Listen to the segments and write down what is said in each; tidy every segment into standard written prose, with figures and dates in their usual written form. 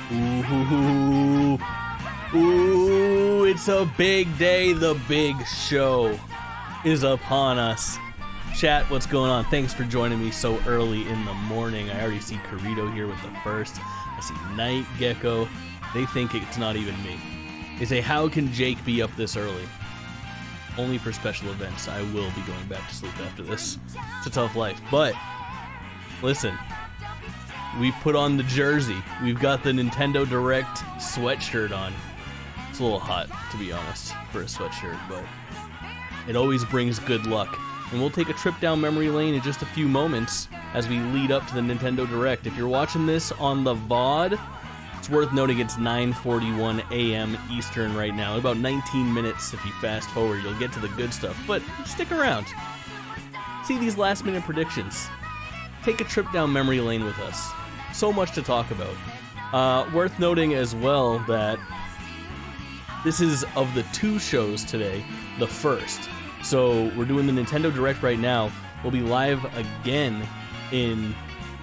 Ooh, ooh, it's a big day. The big show is upon us. Chat, what's going on? Thanks for joining me so early in the morning. I already see Corrito here with the first. I see Night Gecko. They think it's not even me. They say, how can Jake be up this early? Only for special events. I will be going back to sleep after this. It's a tough life. But, listen. We put on the jersey. We've got the Nintendo Direct sweatshirt on. It's a little hot, to be honest, for a sweatshirt, but it always brings good luck. And we'll take a trip down memory lane in just a few moments as we lead up to the Nintendo Direct. If you're watching this on the VOD, it's worth noting it's 9:41 a.m. Eastern right now. In about 19 minutes, if you fast forward, you'll get to the good stuff. But stick around. See these last-minute predictions. Take a trip down memory lane with us. So much to talk about. Worth noting as well that this is, of the two shows today, the first. So we're doing the Nintendo Direct right now. We'll be live again in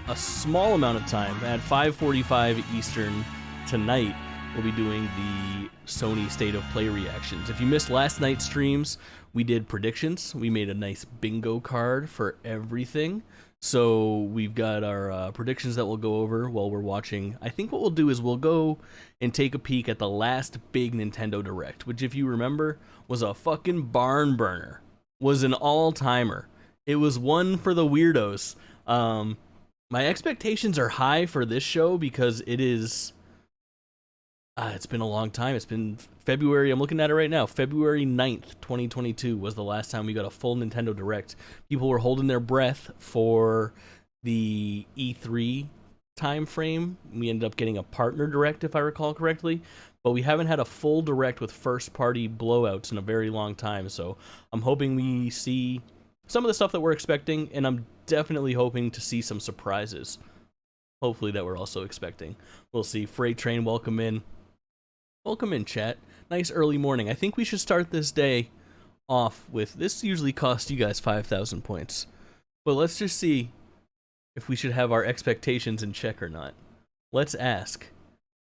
a small amount of time. At 5:45 Eastern tonight, we'll be doing the Sony State of Play reactions. If you missed last night's streams, we did predictions. We made a nice bingo card for everything. So we've got our predictions that we'll go over while we're watching. I think what we'll do is we'll go and take a peek at the last big Nintendo Direct, which, if you remember, was a fucking barn burner. Was an all-timer. It was one for the weirdos. My expectations are high for this show because it is... it's been a long time. It's been February. I'm looking at it right now. February 9th, 2022 was the last time we got a full Nintendo Direct. People were holding their breath for the E3 time frame. We ended up getting a partner Direct, if I recall correctly. But we haven't had a full Direct with first-party blowouts in a very long time. So I'm hoping we see some of the stuff that we're expecting, and I'm definitely hoping to see some surprises. Hopefully that we're also expecting. We'll see. Freight Train, welcome in. Welcome in, chat. Nice early morning. I think we should start this day off with... This usually costs you guys 5,000 points. But let's just see if we should have our expectations in check or not. Let's ask,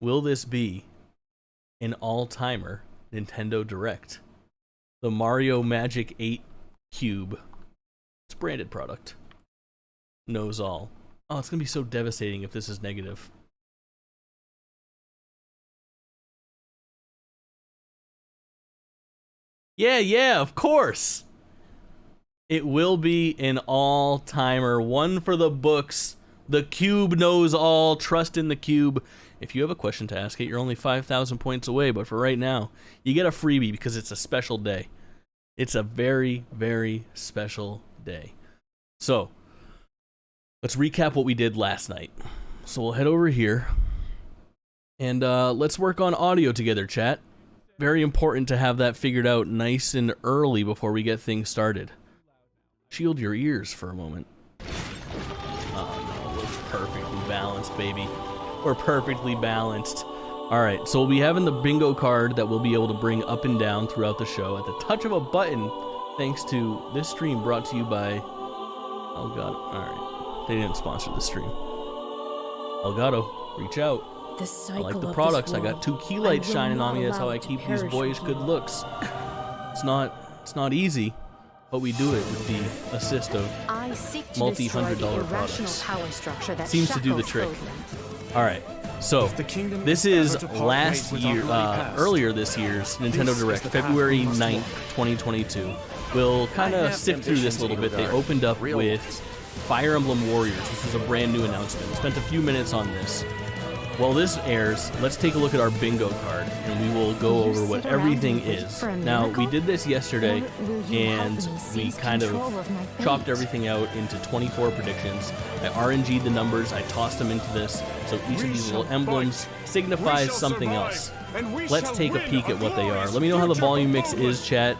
will this be an all-timer Nintendo Direct? The Mario Magic 8 Cube. It's a branded product. Knows all. Oh, it's going to be so devastating if this is negative. Yeah, of course. It will be an all-timer. One for the books. The Cube knows all. Trust in the Cube. If you have a question to ask it, you're only 5,000 points away. But for right now, you get a freebie because it's a special day. It's a very, very special day. So, let's recap what we did last night. So we'll head over here. And let's work on audio together, chat. Very important to have that figured out nice and early before we get things started. Shield your ears for a moment. Oh no, we're perfectly balanced, baby. We're perfectly balanced. Alright, so we'll be having the bingo card that we'll be able to bring up and down throughout the show at the touch of a button, thanks to this stream brought to you by... Elgato. Alright, they didn't sponsor the stream. Elgato, reach out. I like the products. I got 2 key lights shining on me. That's how I keep these boyish good looks. It's not easy, but we do it with the assist of multi-$100 products. Seems to do the trick. All right, so this is last year, earlier this year's Nintendo Direct, February 9th, 2022. We'll kind of sift through this a little bit. They opened up with Fire Emblem Warriors, which was a brand new announcement. We spent a few minutes on this. While this airs, let's take a look at our bingo card, and we will go over what everything is. Now, we did this yesterday, and we kind of chopped everything out into 24 predictions. I RNG'd the numbers, I tossed them into this, so each of these little emblems signifies something else. Let's take a peek at what they are. Let me know how the volume mix is, chat.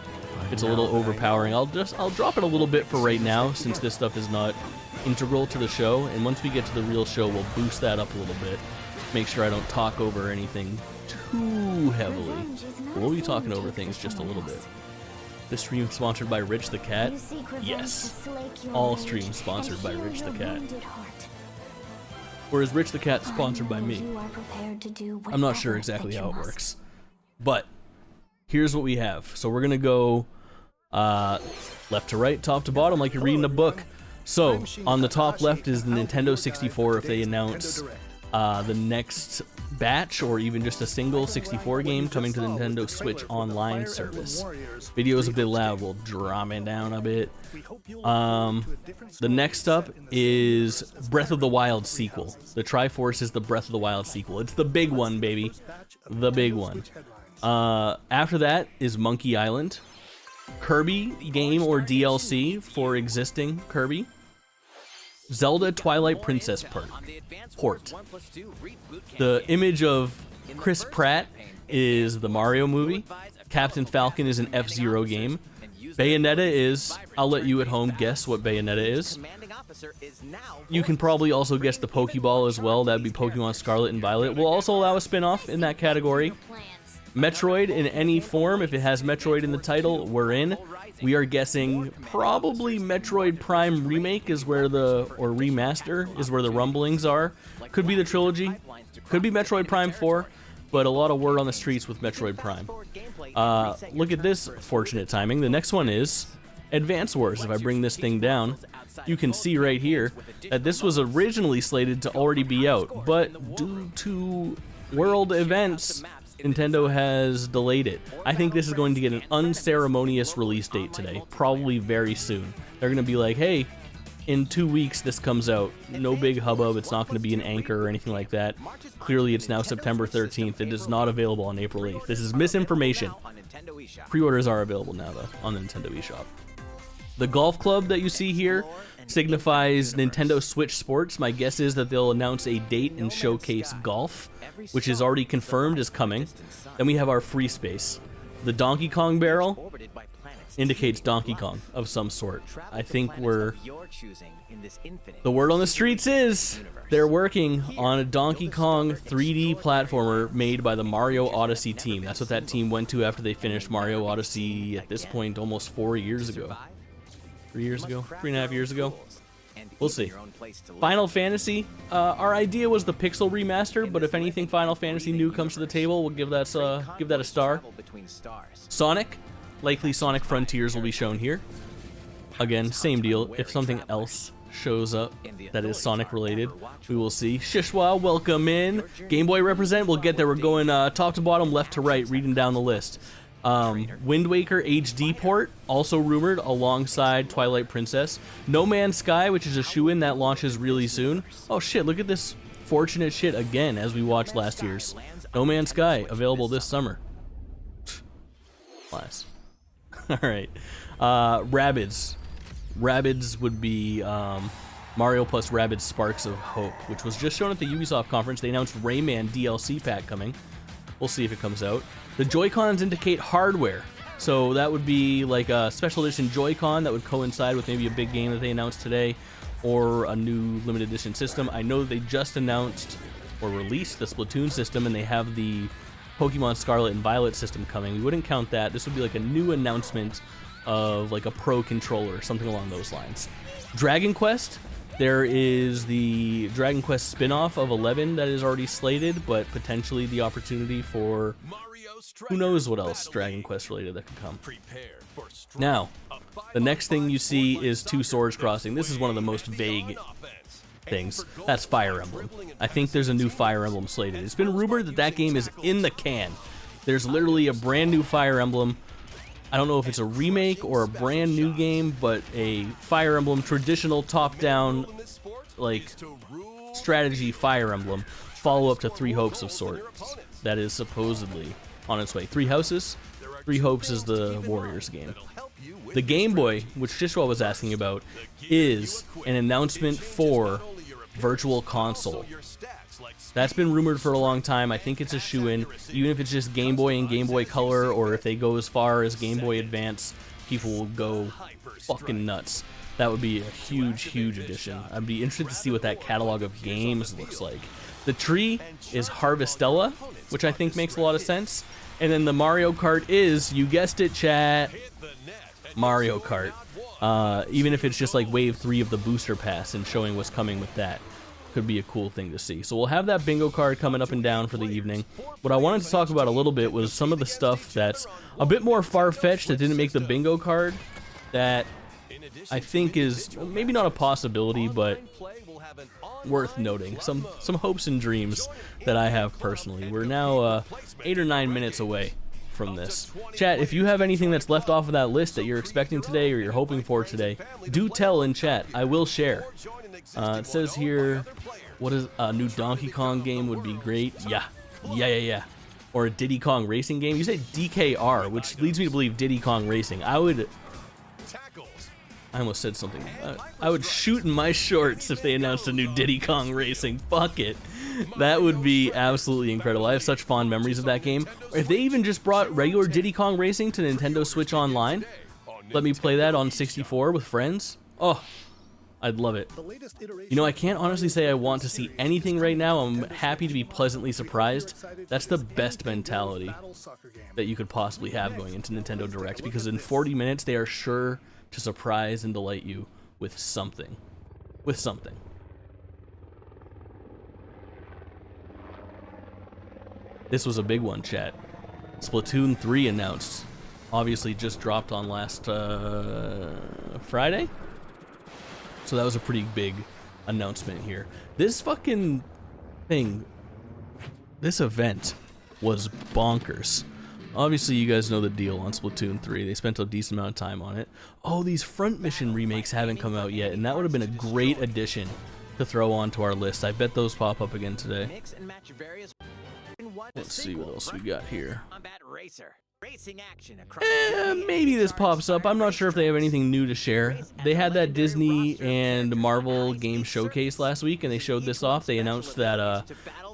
It's a little overpowering. I'll drop it a little bit for right now, since this stuff is not integral to the show, and once we get to the real show, we'll boost that up a little bit. Make sure I don't talk over anything too heavily. We'll be talking over things just a little bit. This stream sponsored by Rich the Cat? Yes. All streams sponsored by Rich the Cat. Or is Rich the Cat sponsored by me? I'm not sure exactly how it works. But here's what we have. So we're going to go left to right, top to bottom, like you're reading a book. So on the top left is the Nintendo 64 if they announce the next batch or even just a single 64 game coming to the Nintendo Switch Online service. Video is a bit loud, we'll drum it down a bit. The next up is Breath of the Wild sequel. The Triforce is the Breath of the Wild sequel. It's the big one, baby. The big one. After that is Monkey Island. Kirby game or DLC for existing Kirby. Zelda Twilight Princess port. The image of Chris Pratt is the Mario movie. Captain Falcon is an F-Zero game. Bayonetta is, I'll let you at home guess what Bayonetta is. You can probably also guess the Pokeball as well. That'd be Pokemon Scarlet and Violet. We'll also allow a spin-off in that category. Metroid in any form, if it has Metroid in the title, we're in. We are guessing probably Metroid Prime Remake is where or Remaster is where the rumblings are. Could be the trilogy, could be Metroid Prime 4, but a lot of word on the streets with Metroid Prime. Look at this fortunate timing. The next one is Advance Wars. If I bring this thing down, you can see right here that this was originally slated to already be out, but due to world events, Nintendo has delayed it. I think this is going to get an unceremonious release date today, probably very soon. They're going to be like, hey, in 2 weeks this comes out. No big hubbub, it's not going to be an anchor or anything like that. Clearly it's now September 13th. It is not available on April 8th. This is misinformation. Pre-orders are available now, though, on the Nintendo eShop. The golf club that you see here signifies Nintendo Switch Sports. My guess is that they'll announce a date and showcase golf, which is already confirmed is coming. Then we have our free space. The Donkey Kong barrel indicates Donkey Kong of some sort. I think the word on the streets is they're working on a Donkey Kong 3D platformer made by the Mario Odyssey team. That's what that team went to after they finished Mario Odyssey at this point almost 4 years ago. 3 years ago? 3.5 years ago? We'll see. Final Fantasy, our idea was the Pixel remaster, but if anything Final Fantasy new comes to the table, we'll give that a star. Sonic, likely Sonic Frontiers will be shown here. Again, same deal. If something else shows up that is Sonic related, we will see. Shishwa, welcome in. Game Boy represent, we'll get there. We're going top to bottom, left to right, reading down the list. Wind Waker HD port, also rumored alongside Twilight Princess. No Man's Sky, which is a shoe-in that launches really soon. Oh shit, look at this fortunate shit again as we watched last year's. No Man's Sky, available this summer. Class. Alright. Rabbids. Rabbids would be Mario plus Rabbids Sparks of Hope, which was just shown at the Ubisoft conference. They announced Rayman DLC pack coming. We'll see if it comes out. The Joy-Cons indicate hardware, so that would be like a special edition Joy-Con that would coincide with maybe a big game that they announced today, or a new limited edition system. I know they just announced or released the Splatoon system, and they have the Pokemon Scarlet and Violet system coming. We wouldn't count that. This would be like a new announcement of like a Pro controller or something along those lines. Dragon Quest. There is the Dragon Quest spin-off of 11 that is already slated, but potentially the opportunity for who knows what else Dragon Quest related that could come. Now, the next thing you see is Two Swords Crossing. This is one of the most vague things. That's Fire Emblem. I think there's a new Fire Emblem slated. It's been rumored that that game is in the can. There's literally a brand new Fire Emblem. I don't know if it's a remake or a brand new game, but a Fire Emblem traditional top-down, like, strategy Fire Emblem follow-up to Three Hopes of Swords. That is supposedly on its way. Three Houses? Three Hopes is the Warriors game. The Game Boy, which Shishwa was asking about, is an announcement for Virtual Console. That's been rumored for a long time. I think it's a shoe-in. Even if it's just Game Boy and Game Boy Color, or if they go as far as Game Boy Advance, people will go fucking nuts. That would be a huge, huge addition. I'd be interested to see what that catalog of games looks like. The tree is Harvestella, which I think makes a lot of sense. And then the Mario Kart is, you guessed it, chat, Mario Kart. Even if it's just like Wave 3 of the Booster Pass and showing what's coming with that. could be a cool thing to see. So we'll have that bingo card coming up and down for the evening. What I wanted to talk about a little bit was some of the stuff that's a bit more far-fetched that didn't make the bingo card that I think is maybe not a possibility, but worth noting. Some hopes and dreams that I have personally. We're now 8 or 9 minutes away from this. Chat, if you have anything that's left off of that list that you're expecting today or you're hoping for today, do tell in chat. I will share. It says here, what is a new Donkey Kong game would be great? Yeah. Or a Diddy Kong racing game. You say DKR, which leads me to believe Diddy Kong Racing. I almost said something. I would shoot in my shorts if they announced a new Diddy Kong Racing. Fuck it. That would be absolutely incredible. I have such fond memories of that game. If they even just brought regular Diddy Kong Racing to Nintendo Switch Online, let me play that on 64 with friends. Oh, I'd love it. You know, I can't honestly say I want to see anything right now. I'm happy to be pleasantly surprised. That's the best mentality that you could possibly have going into Nintendo Direct, because in 40 minutes they are sure to surprise and delight you with something. This was a big one, chat. Splatoon 3 announced. Obviously just dropped on last Friday. So that was a pretty big announcement here. This fucking thing, this event was bonkers. Obviously, you guys know the deal on Splatoon 3. They spent a decent amount of time on it. Oh, these front mission remakes haven't come out yet, and that would have been a great addition to throw onto our list. I bet those pop up again today. Let's see what else we got here. Maybe this pops up. I'm not sure if they have anything new to share. They had that Disney and Marvel game showcase last week, and they showed this off. They announced that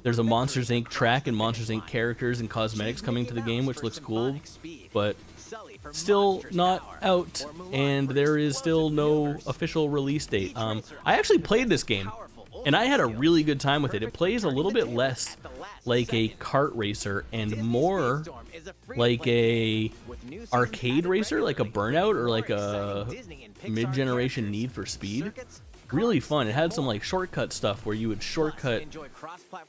there's a Monsters Inc. track and Monsters Inc. characters and cosmetics coming to the game, which looks cool, but still not out, and there is still no official release date. I actually played this game, and I had a really good time with it. It plays a little bit less like a kart racer and more like a arcade racer, like a Burnout or like a mid-generation Need for Speed. Really fun. It had some like shortcut stuff where you would shortcut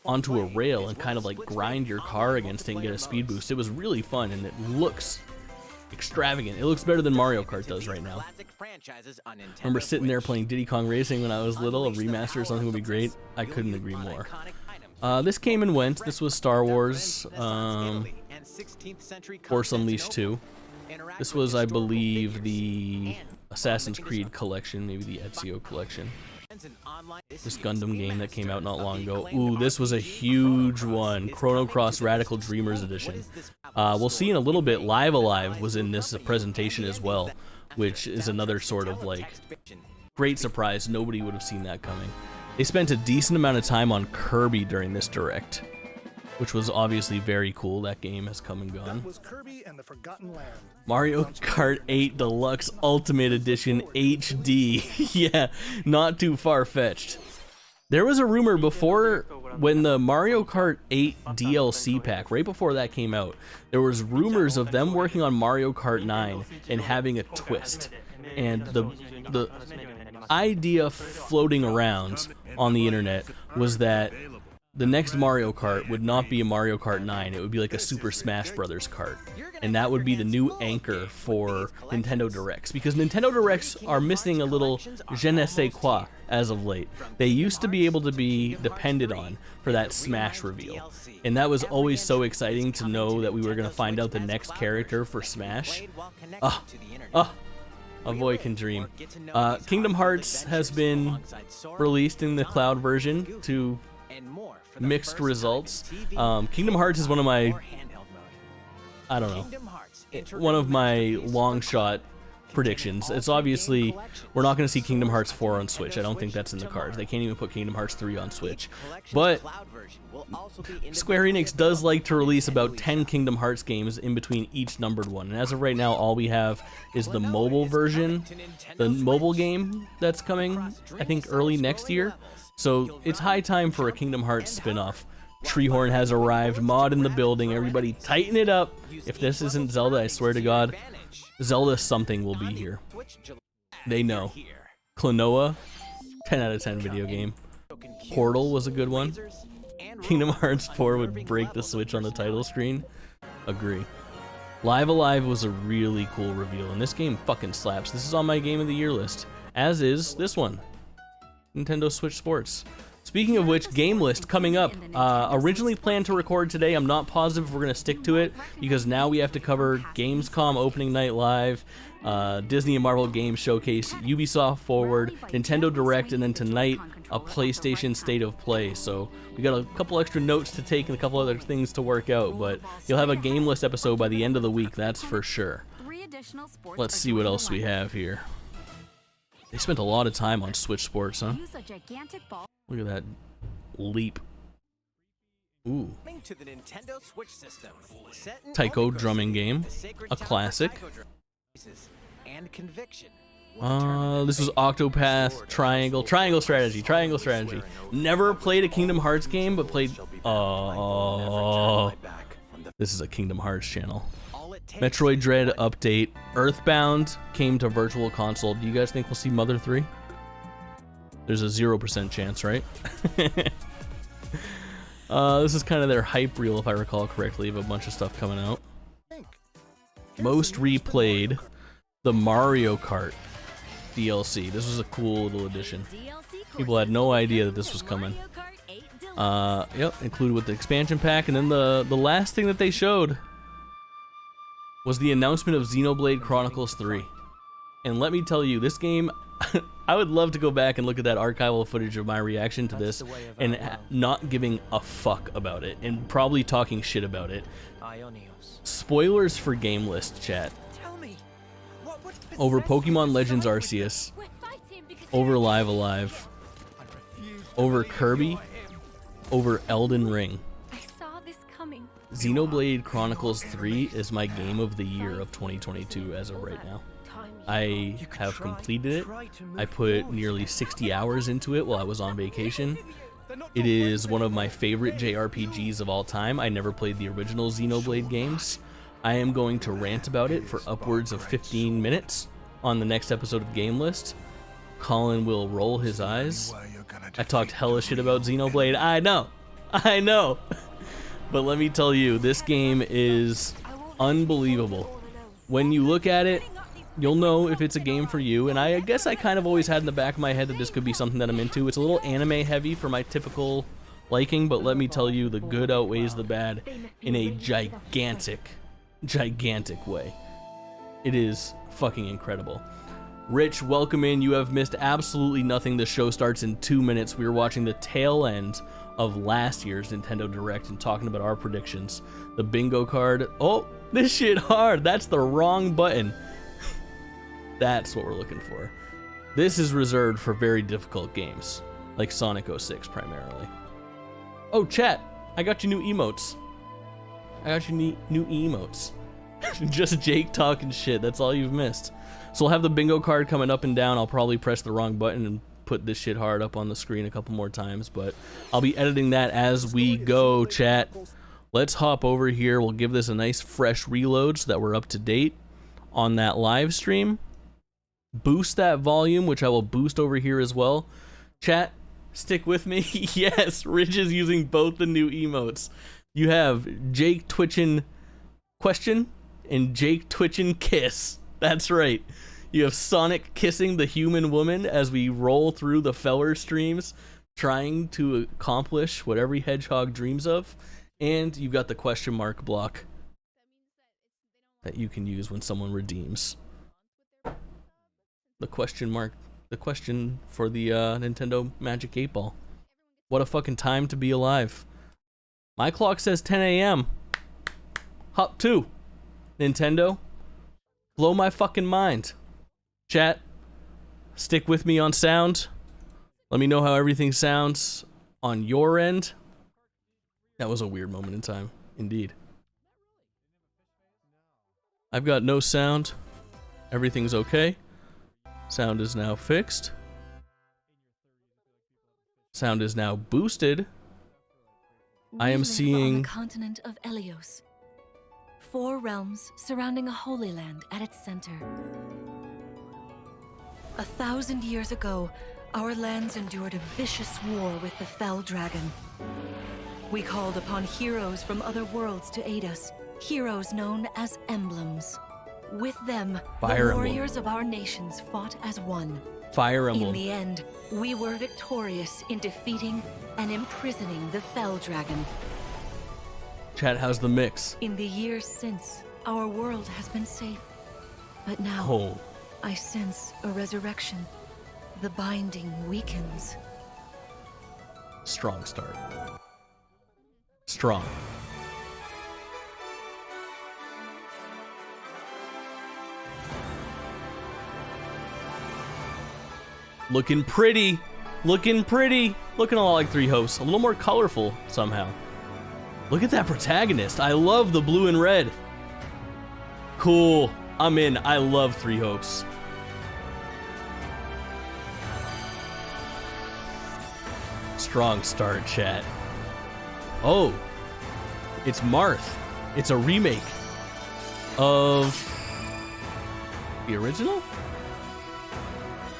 onto a rail and kind of like grind your car against it and get a speed boost. It was really fun, and it looks extravagant. It looks better than Mario Kart does right now. I remember sitting there playing Diddy Kong Racing when I was little. A remaster or something would be great. I couldn't agree more. This came and went. This was Star Wars Force Unleashed 2. This was, I believe, the Assassin's Creed collection, maybe the Ezio collection. This Gundam game that came out not long ago. Ooh, this was a huge one. Chrono Cross Radical Dreamers Edition. We'll see in a little bit, Live Alive was in this presentation as well, which is another sort of like great surprise. Nobody would have seen that coming. They spent a decent amount of time on Kirby during this Direct, which was obviously very cool. That game has come and gone. That was Kirby and the Forgotten Land. Mario Kart 8 Deluxe Ultimate Edition HD. Yeah, not too far-fetched. There was a rumor before, when the Mario Kart 8 DLC pack, right before that came out, there was rumors of them working on Mario Kart 9 and having a twist. And the idea floating around on the internet was that the next Mario Kart would not be a Mario Kart 9, it would be like a Super Smash Brothers kart. And that would be the new anchor for Nintendo Directs, because Nintendo Directs are missing a little je ne sais quoi as of late. They used to be able to be depended on for that Smash reveal, and that was always so exciting to know that we were going to find out the next character for Smash. A boy can dream. Kingdom Hearts has been released in the cloud version to mixed results. Kingdom Hearts is one of my, I don't know, one of my long shot predictions. It's obviously, we're not going to see Kingdom Hearts 4 on Switch. I don't think that's in the cards. They can't even put Kingdom Hearts 3 on Switch. But Square Enix does like to release about 10 Kingdom Hearts games in between each numbered one. And as of right now, all we have is the mobile version, the mobile game that's coming, I think, early next year. So it's high time for a Kingdom Hearts spin-off. Treehorn has arrived, mod in the building, everybody tighten it up. If this isn't Zelda, I swear to God, Zelda something will be here. They know. Klonoa, 10 out of 10 video game. Portal was a good one. Kingdom Hearts 4 would break the Switch on the title screen. Agree. Live Alive was a really cool reveal, and this game fucking slaps. This is on my Game of the Year list, as is this one, Nintendo Switch Sports. Speaking of which, game list coming up. Originally planned to record today. I'm not positive if we're going to stick to it, because now we have to cover Gamescom Opening Night Live, Disney and Marvel Game Showcase, Ubisoft Forward, Nintendo Direct, and then tonight, a PlayStation State of Play. So we got a couple extra notes to take and a couple other things to work out, but you'll have a game list episode by the end of the week, that's for sure. Let's see what else we have here. They spent a lot of time on Switch Sports, huh? Look at that leap. Ooh. Taiko drumming game, a classic. This was Octopath, Triangle Strategy. Never played a Kingdom Hearts game, but played. This is a Kingdom Hearts channel. Metroid Dread update. Earthbound came to Virtual Console. Do you guys think we'll see Mother 3? There's a 0% chance, right? This is kind of their hype reel, if I recall correctly, of a bunch of stuff coming out. Most replayed, the Mario Kart DLC. This was a cool little addition. People had no idea that this was coming. Yep, included with the expansion pack. And then the last thing that they showed was the announcement of Xenoblade Chronicles 3. And let me tell you, this game, I would love to go back and look at that archival footage of my reaction to this and not giving a fuck about it and probably talking shit about it. Spoilers for game list, chat. Over Pokemon Legends Arceus, over Live Alive, over Kirby, over Elden Ring. Xenoblade Chronicles 3 is my game of the year of 2022 as of right now. I have completed it. I put nearly 60 hours into it while I was on vacation. It is one of my favorite JRPGs of all time. I never played the original Xenoblade games. I am going to rant about it for upwards of 15 minutes on the next episode of Game List. Colin will roll his eyes. I talked hella shit about Xenoblade. I know. But let me tell you, this game is unbelievable. When you look at it, you'll know if it's a game for you, and I guess I kind of always had in the back of my head that this could be something that I'm into. It's a little anime heavy for my typical liking, but let me tell you, the good outweighs the bad in a gigantic way. It is fucking incredible. Rich, welcome in. You have missed absolutely nothing. The show starts in 2 minutes. We are watching the tail end of last year's Nintendo Direct and talking about our predictions. The bingo card. Oh, this shit hard. That's the wrong button. That's what we're looking for. This is reserved for very difficult games, like Sonic 06 primarily. Oh, chat, I got you new emotes. Just Jake talking shit, that's all you've missed. So we'll have the bingo card coming up and down. I'll probably press the wrong button and put this shit hard up on the screen a couple more times, but I'll be editing that as we go, chat. Let's hop over here. We'll give this a nice fresh reload so that we're up to date on that live stream. Boost that volume, which I will boost over here as well. Chat, stick with me. Yes, Rich is using both the new emotes. You have Jake Twitchin' question and Jake Twitchin' kiss. That's right. You have Sonic kissing the human woman as we roll through the Feller streams, trying to accomplish what every hedgehog dreams of. And you've got the question mark block that you can use when someone redeems. The question mark, the question for the Nintendo Magic 8 Ball. What a fucking time to be alive. My clock says 10 a.m. Hop 2. Nintendo. Blow my fucking mind. Chat, stick with me on sound. Let me know how everything sounds on your end. That was a weird moment in time, indeed. I've got no sound. Everything's okay. Sound is now fixed. Sound is now boosted. I am seeing on the continent of Elios. 4 realms surrounding a holy land at its center. 1,000 years ago, our lands endured a vicious war with the fell dragon. We called upon heroes from other worlds to aid us, heroes known as emblems. With them, Fire the Emblem. warriors of our nations fought as one. Fire In Emblem. the end, we were victorious in defeating and imprisoning the fell dragon. Chat, how's the mix? In the years since, our world has been safe. But now, Oh, I sense a resurrection. The binding weakens. strong start. Strong. Looking pretty. Looking pretty. Looking a lot like Three Hosts. A little more colorful somehow. Look at that protagonist. I love the blue and red. Cool. I'm in. I love Three Hosts. Strong start, chat. Oh. It's Marth. It's a remake of the original?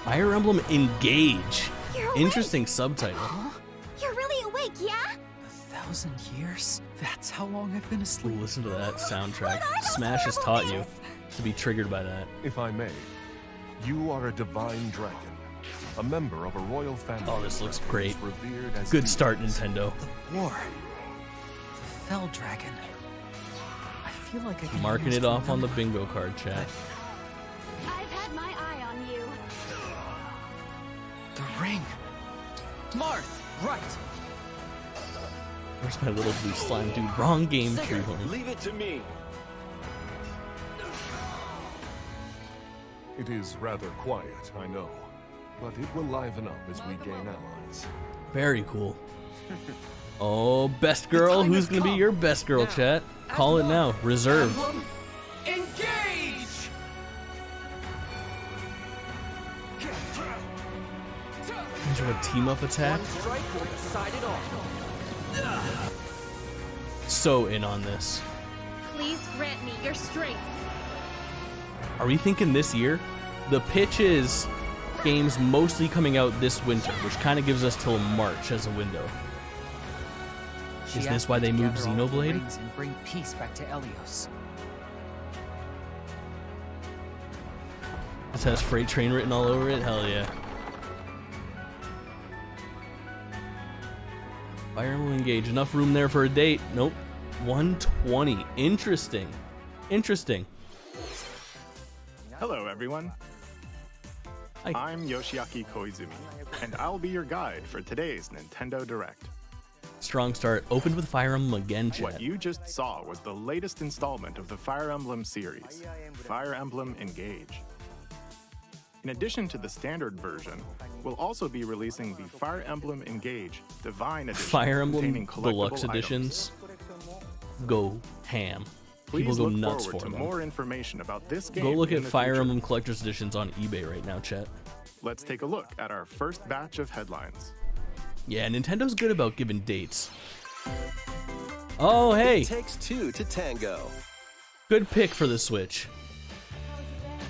Fire Emblem Engage. You're awake. Interesting subtitle. You're really awake, yeah? 1,000 years? That's how long I've been Ooh, asleep. listen to that soundtrack. What are those Smash has terrible taught you names? to be triggered by that. If I may, you are a divine dragon, a member of a royal family. Oh, this looks great. Revered as Good start, deities. Nintendo. The war. The Fell Dragon. I feel like I can Marking almost it off on the remember. bingo card, chat. I've had my eye on you. The ring. Marth, right. Where's my little blue slime dude? Wrong game, Treehorn. Leave it to me. It is rather quiet, I know, but it will liven up as we gain allies. Very cool. Oh, best girl. time Who's has gonna be come. your best girl, Now, chat? Call it now. Reserved. Emblem, engage! Is there a team up attack? One strike will decide it all. So in on this. Please grant me your strength. Are we thinking this year? The pitch is games mostly coming out this winter, which kind of gives us till March as a window. She Is this asked why me they to moved gather all of the Xenoblade? rings and bring peace back to Elios. This has Freight Train written all over it? Hell yeah. Fire Emblem Engage. Enough room there for a date. Nope. 120. Interesting. Interesting. Hello, everyone. Hi. I'm Yoshiaki Koizumi, and I'll be your guide for today's Nintendo Direct. Strong start. Opened with Fire Emblem again, chat. What you just saw was the latest installment of the Fire Emblem series, Fire Emblem Engage. In addition to the standard version, we'll also be releasing the Fire Emblem Engage Divine Edition Fire Emblem containing collectible Deluxe items. editions go ham. Please People go look nuts forward for to them. more information about this game Go look in at the Fire future. Emblem Collector's Editions on eBay right now, chat. Let's take a look at our first batch of headlines. Yeah, Nintendo's good about giving dates. Oh, hey! It takes two to tango. Good pick for the Switch.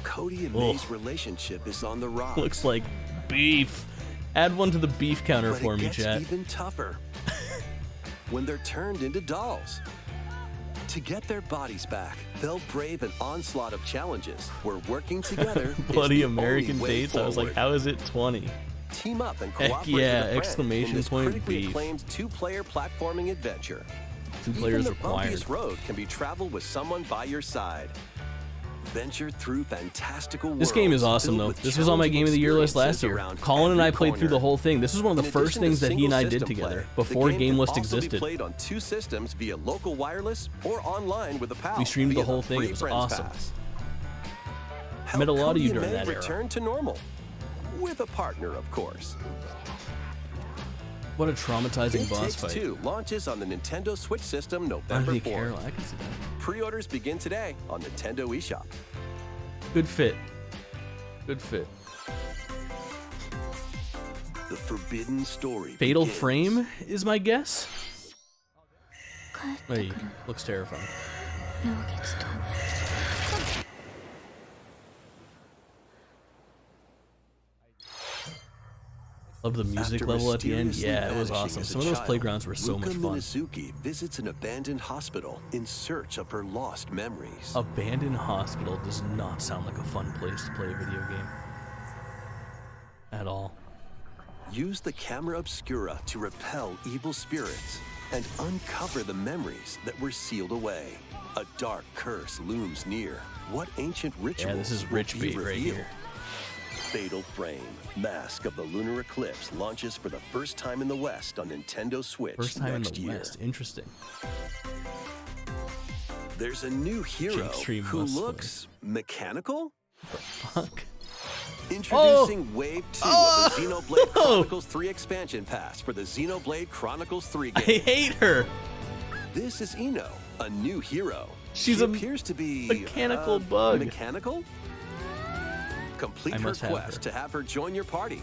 Cody and Ugh. May's relationship is on the rocks. Looks like beef. Add one to the beef counter but for it me, gets chat. even tougher when they're turned into dolls. To get their bodies back, they'll brave an onslaught of challenges where working together Bloody is the American only way dates. I was like, forward. how is it 20? Team up and Heck cooperate yeah, with a friend exclamation in this point critically beef. acclaimed two-player platforming adventure. 2 players Even the required. bumpiest road can be traveled with someone by your side. Venture through fantastical worlds. This game is awesome, filled though. with This was on my Game of the Year list last experiences year. around Colin and I every played through the corner. whole thing. This was one of the In first addition things to that he and I single did system together play, before the game Game can List also existed. Be played on 2 systems via local wireless or online with a pal. We streamed the via whole thing. free It was Friends awesome. Pass. I met a lot of you Help during Cody that and May era. return to normal, with a partner, of course. What a traumatizing It boss Takes fight. Two launches on the Nintendo Switch system I November think 4th. Carol, I can see that. Pre-orders begin today on Nintendo eShop. Good fit. Good fit. The Forbidden Story. Fatal begins. Frame is my guess. Hey, looks terrifying. Of the music After level at the end, mysteriously yeah, it was vanishing awesome. as a Some of those child, playgrounds were so Ruka much fun. Minazuki visits an abandoned hospital in search of her lost memories. Abandoned hospital does not sound like a fun place to play a video game. At all. Use the camera obscura to repel evil spirits and uncover the memories that were sealed away. A dark curse looms near. What ancient rituals Yeah, this is will rich be bait right revealed? here. Fatal Frame, Mask of the Lunar Eclipse launches for the first time in the West on Nintendo Switch First time in next the year. West. Interesting. There's a new hero Jinx who must looks mechanical? Fuck. Introducing Wave 2 of the Xenoblade Chronicles 3 expansion pass for the Xenoblade Chronicles 3 I game. hate her. This is Ino, a new hero. She's she a appears to be mechanical bug. Mechanical? Complete I her must have quest her. to have her join your party,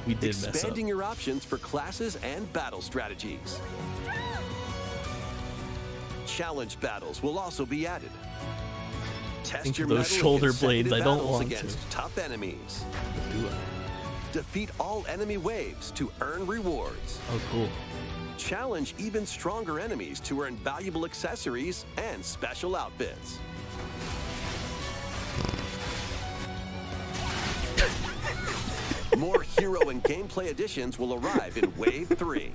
We did mess up. expanding your options for classes and battle strategies. Challenge battles will also be added. Test Think your of those mettle in shoulder blades. consecutive I don't battles want to. against tough enemies. Do it. Defeat all enemy waves to earn rewards. Oh, cool. Challenge even stronger enemies to earn valuable accessories and special outfits. More hero and gameplay additions will arrive in Wave 3.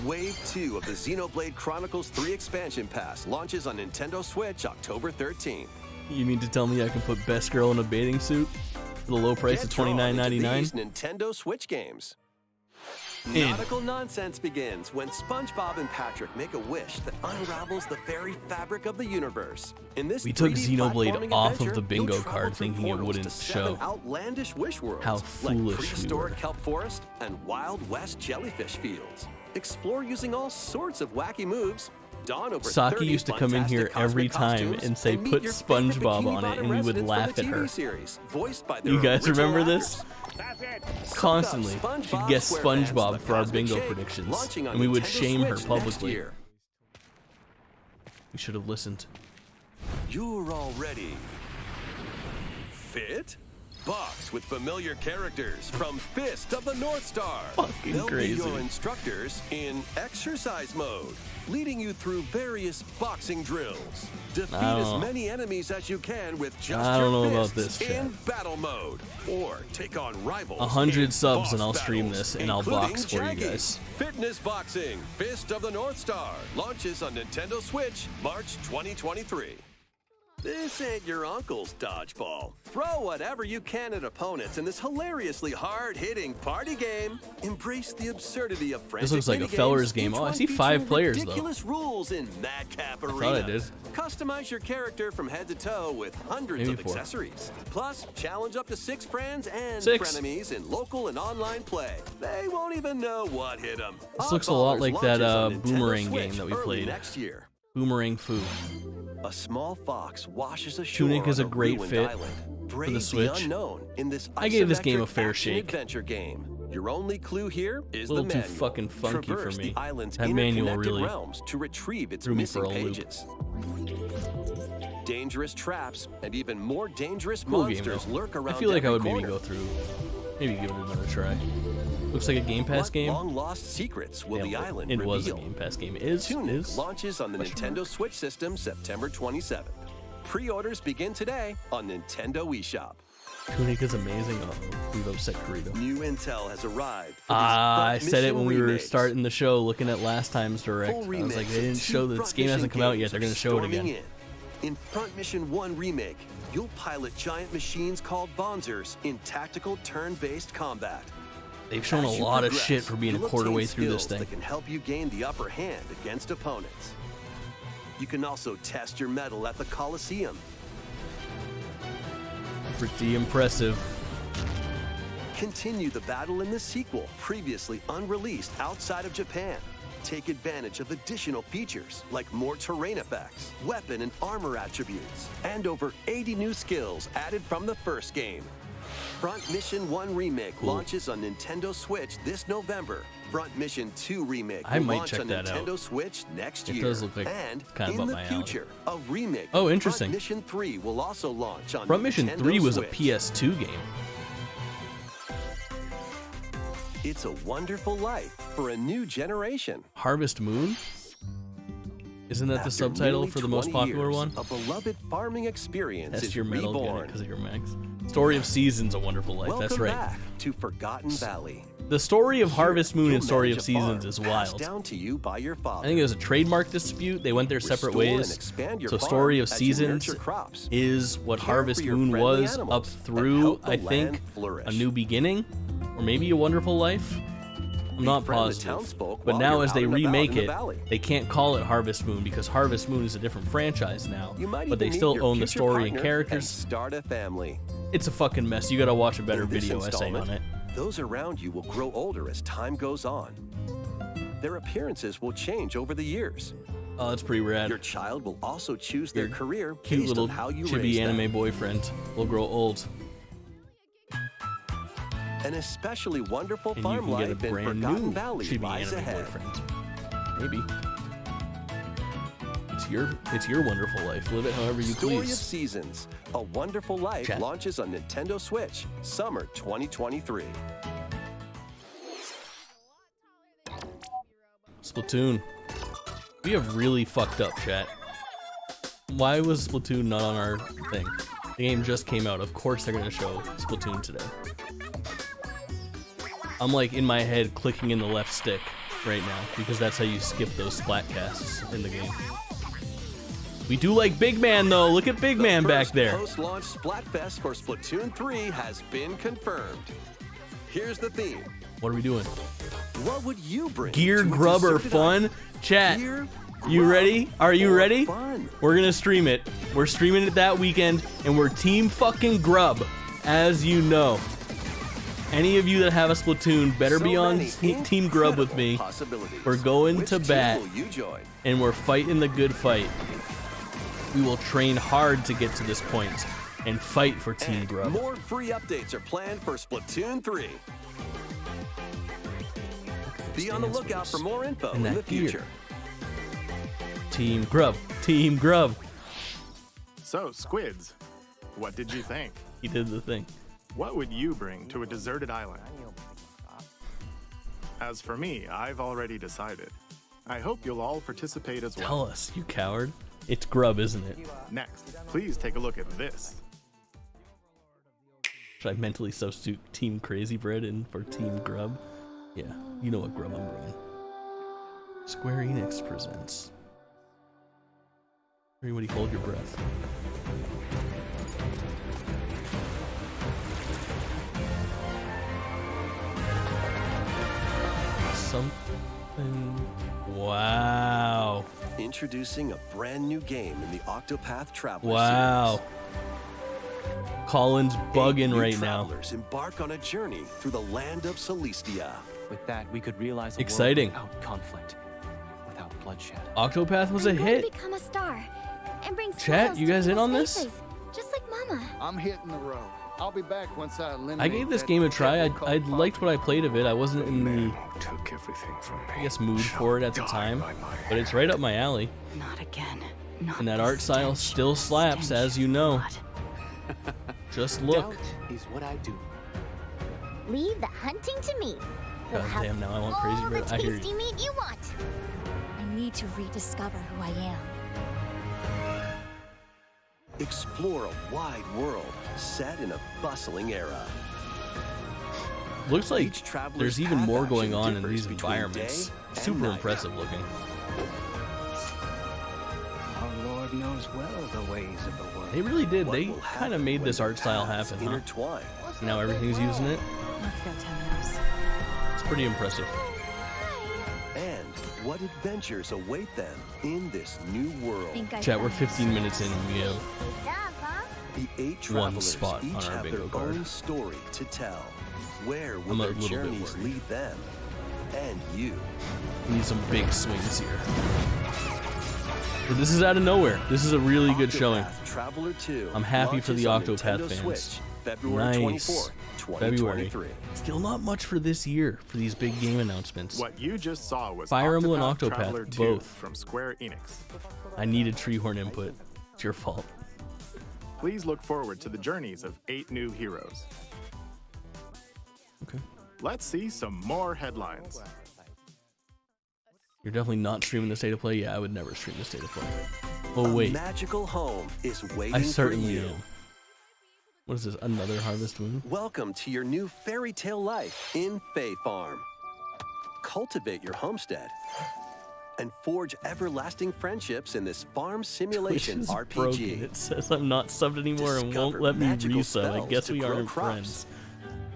Wave 2 of the Xenoblade Chronicles 3 expansion pass launches on Nintendo Switch October 13th. You mean to tell me I can put Best Girl in a bathing suit for the low price of Get drawn into $29.99? these Nintendo Switch games. In. Nautical nonsense begins when SpongeBob and Patrick make a wish that unravels the very fabric of the universe. In this We took 3D Xenoblade platforming off of adventure, the bingo you'll travel card through thinking it portals wouldn't to 7 show. outlandish wish worlds How like foolish we prehistoric were. kelp forest and Wild West jellyfish fields. Explore using all sorts of wacky moves. Don over Saki 30 used to come in here fantastic every cosmic time costumes and say, meet "Put your favorite SpongeBob Bikini on it," Bottom and we would residents laugh from the at TV her. series, voiced by their You guys original remember actors. this? Constantly. She'd guess SpongeBob SpongeBob for our SquarePants bingo Shake, predictions, launching on and we would Nintendo shame her Switch next publicly. year. We should have listened. You're all ready. Fit? Box with familiar characters from Fist of the North Star. Fucking They'll crazy. be your instructors in exercise mode, leading you through various boxing drills. Defeat I don't as know. many enemies as you can with just I don't your know about fists this, in chat. battle mode, or take on rivals. 100 in subs boss and I'll stream battles, this and I'll including box for you Jaggy. guys. Fitness Boxing, Fist of the North Star, launches on Nintendo Switch March 2023. This ain't your uncle's dodgeball. Throw whatever you can at opponents in this hilariously hard-hitting party game. Embrace the absurdity of frantic looks like a minigames, feller's game. each Oh, I one see 5 featuring players, though. ridiculous rules in Madcap Arena. thought I did. Customize your character from head to toe with hundreds Maybe of 4. accessories. Plus, challenge up to 6 friends and 6. frenemies in local and online play. They won't even know what hit them. This looks a lot like that Boomerang game that we played. Next year. Boomerang Food. A small fox washes ashore Tunic is on a great ruined fit island. for the Brave Switch. unknown in this I gave this game a isometric fair action shake. adventure game. Your only clue here is A little the too manual. fucking funky for Traverse me. the island's That manual interconnected really realms to retrieve its threw me missing for a loop. pages. Dangerous traps and even more dangerous Cool game, monsters though. lurk around I feel like I every would maybe corner. go through, maybe give it another try. Looks like a Game Pass What game. long-lost secrets will the Yeah, island it reveal? was a Game Pass game. Is launches on the Nintendo Switch system September 27th. Pre-orders begin today on Nintendo eShop. Tunic is amazing. Oh, we've upset Corito. New intel has arrived. For I these said it Front when we Mission were remakes. starting the show, looking at last time's direct. Full I was like, remakes they of didn't 2 show that this Front game hasn't Mission come out yet. games They're are going to show it storming again. In Front Mission 1 Remake, you'll pilot giant machines called Bonzers in tactical turn-based combat. They've shown As a you lot of progress, shit for being a you'll quarter obtain way through this skills thing. that can help you gain the upper hand against opponents. You can also test your mettle at the Coliseum. Pretty impressive. Continue the battle in the sequel, previously unreleased outside of Japan. Take advantage of additional features like more terrain effects, weapon and armor attributes, and over 80 new skills added from the first game. Front Mission 1 Remake launches on Nintendo Switch this November. Front Mission 2 Remake I will might launch check on that out. Nintendo Switch next It year. does look like and kind of in up the my alley. future, a remake Oh, of interesting. Front Mission 3 will also launch on Front Mission Nintendo 3 was a Switch. PS2 game. It's a wonderful life for a new generation. Harvest Moon? Isn't that the After subtitle nearly for the most 20 popular years, one? A beloved farming experience That's is your medal reborn. because of your max. Story of Seasons, A Wonderful Life. Welcome That's right. back to Forgotten Valley. The story of Harvest Moon You'll and Story of manage a farm Seasons is passed wild. down to you by your father. I think it was a trademark dispute. They went their separate Restore and ways. expand your So farm Story of as you Seasons nurture crops. is what Care Harvest for your Moon friendly was animals up and through, help the I land think, flourish. A New Beginning, or maybe A Wonderful Life. I'm not Befriend the positive. townsfolk But while now you're as they out and about remake in the it, valley. they can't call it Harvest Moon because Harvest Moon is a different franchise now. You might But they even meet still your own the future story and partner characters. start a family. It's a fucking mess. You gotta watch a better In this video essay installment, on it. Those around you will grow older as time goes on. Their appearances will change over the years. Oh, that's pretty rad. Your child will also choose their Your career Cute based little on how you chibi raise them. anime boyfriend will grow old. An especially wonderful And you farm can get a life in brand Forgotten new Valley chibi lies anime ahead. boyfriend. Maybe. It's your wonderful life. Live it however you Story of please. Seasons, A Wonderful Life Chat. launches on Nintendo Switch, summer 2023. Splatoon. We have really fucked up, chat. Why was Splatoon not on our thing? The game just came out. Of course they're gonna show Splatoon today. I'm like in my head clicking in the left stick right now because that's how you skip those splatcasts in the game. We do like Big Man though. Look at Big Man back there. Post-launch Splatfest for Splatoon 3 has been confirmed. Here's the theme. What are we doing? What would you bring? Gear to a grubber deserted fun. island? Chat. Gear You grub ready? Are you or ready? Fun. We're gonna stream it. We're streaming it that weekend, and we're team fucking grub, as you know. Any of you that have a Splatoon better So be on many team grub with me. incredible possibilities. We're going Which to team bat, will you join? and we're fighting the good fight. We will train hard to get to this point and fight for team And grub. more free updates are planned for Splatoon 3. Be on the lookout for more info And in that the gear. future. Team grub. Team grub. So, Squids, what did you think? He did the thing. What would you bring to a deserted island? As for me, I've already decided. I hope you'll all participate as well. Tell us, you coward. It's grub, isn't it? Next, please take a look at this. Should I mentally substitute Team Crazy Bread in for Team Grub? Yeah, you know what grub I'm bringing. Square Enix presents. Everybody hold your breath. Something... Wow. Introducing a brand new game in the Octopath Traveler Wow. Colin's series. bugging 8 new right now. travelers embark on a journey through the land of Celestia. With that, we could realize a Exciting. world without conflict, without bloodshed. Octopath was a I'm going hit. to become a star and bring Chat, smiles you to guys in people's on this? faces, just like Mama. I'm hitting the road. I'll be back once I eliminate I gave this that game a try. devil called I liked what I played of it. I wasn't in the, Took everything from me. I guess, mood for it at the time, but it's right up my alley. Not again. Not And that the art style stench. still slaps, Stench as you of know. blood. Just look. Doubt is what I do. Leave the hunting to me. We'll God have damn, now I want Crazy all Bread. the I hear tasty you. meat you want. I need to rediscover who I am. Explore a wide world set in a bustling era. Looks like Each traveler's there's even path more action going on in differs these between environments. day and Super night. impressive looking. Our Lord knows well the ways of the world. They really did. What They will kind of happen made when this the art style paths happen, huh? intertwine? Now everything's using it. Let's go, Temenos. It's pretty impressive. And what adventures await them in this new world? Chat, we're 15 minutes in and we have The 8 one travelers spot each on our have bingo their card. own story to tell. Where will I'm a their little bit journeys worried. lead them and you? We need some big swings here. But this is out of nowhere. This is a really good showing. Octopath Traveler 2 I'm happy for the launches on Octopath Nintendo fans. Switch, February Nice. 24, February. 2023. Still not much for this year for these big game announcements. What you just saw was Fire Emblem and Octopath Octopath, Traveler 2 both. from Square Enix. I needed Treehorn input. It's your fault. Please look forward to the journeys of 8 new heroes. Okay. Let's see some more headlines. You're definitely not streaming the State of Play? Yeah, I would never stream the State of Play. Oh, A wait. magical home is waiting I for certainly you. am. What is this? Another Harvest Moon? Welcome to your new fairy tale life in Fae Farm. Cultivate your homestead and forge everlasting friendships in this farm simulation Which is RPG. broken. It says I'm not subbed anymore and won't Discover let me magical resub. I spells guess to we grow aren't crops. friends.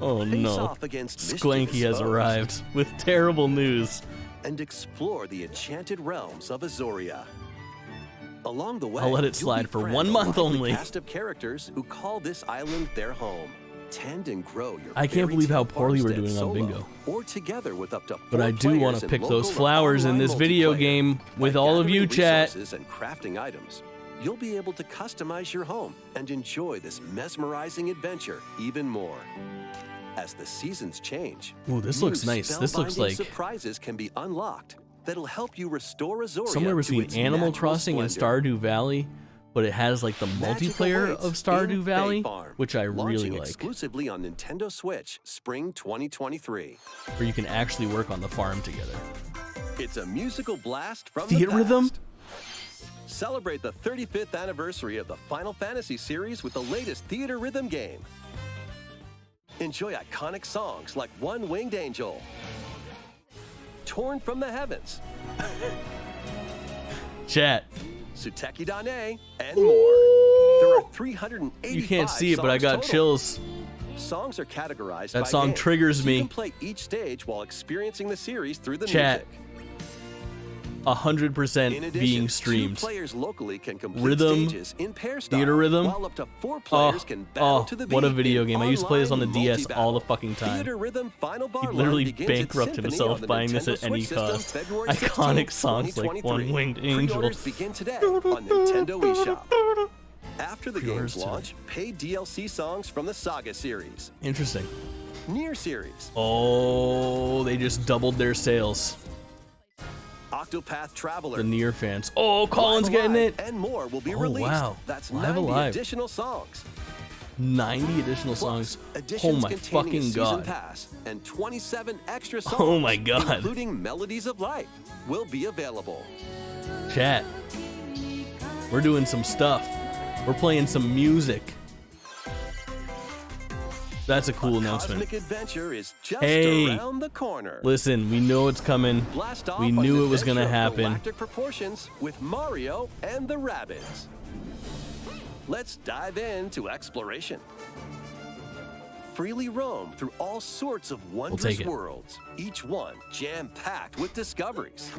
Oh Face no. off against Sklanky mischievous has foes arrived with terrible news. and explore the enchanted realms of Azoria. Along the way, I'll let it you'll slide for befriend 1 a month lively only. Cast of characters who call this island their home. Tend and grow your I can't believe how fairy-tale poorly we're farmstead doing on solo, bingo. or together with up to 4 But I do want players to in pick those local or flowers in online this video multiplayer. game with By all of you, gathering chat. resources and crafting items, you'll be able to customize your home and enjoy this mesmerizing adventure even more. As the seasons change, Ooh, this new looks nice. This looks spellbinding like surprises can be unlocked that'll help you restore Azoria somewhere to between its Animal natural Crossing and splendor. Stardew Valley, but it has like the Magic multiplayer awaits of Stardew in Valley, Fae Farm, which I really launching like, exclusively on Nintendo Switch, spring 2023. where you can actually work on the farm together. It's a musical blast from Theater the rhythm? past. Celebrate the 35th anniversary of the Final Fantasy series with the latest theater rhythm game. Enjoy iconic songs like One Winged Angel, Torn from the Heavens, Chat, Suteki Dane, and more. There are 385 you can't see it, but I songs got total. chills. Songs are categorized That by song name, triggers so me. You can play each stage while experiencing the series through the Chat, music. 100% In addition, being 2 streamed. players locally can complete Rhythm, stages in pair style, theater rhythm. while up to 4 players can battle Oh, to the what a beat video in game. I used to play this on the online DS multi-battle. all the fucking time. Theater Rhythm Final Bar He Line literally begins its bankrupted symphony himself on the buying this Nintendo at any Switch system cost. February Iconic 16th, songs like 2023. One Winged Angel. Pre-orders begin today on Nintendo eShop. After the Pre-orders game's launch, paid DLC songs from the Saga series, Interesting. Nier series, Oh, they just doubled their sales. Octopath Traveler, The Nier fans. Oh, Colin's Live getting Alive, it. and more will be Oh, released. wow. That's Live 90 Alive. additional songs. 90 additional Plus, songs. Oh editions my containing a fucking season god. pass and 27 extra songs, Oh my god. including Melodies of Life, will be available. Chat. We're doing some stuff. We're playing some music. That's a cool announcement. Cosmic Adventure is just Hey. around the corner. Listen, we know it's coming. Blast off We on knew an it was gonna adventure of happen. galactic proportions with Mario and the Rabbids. Let's dive into exploration. Freely roam through all sorts of wondrous take it. worlds, each one jam-packed with discoveries.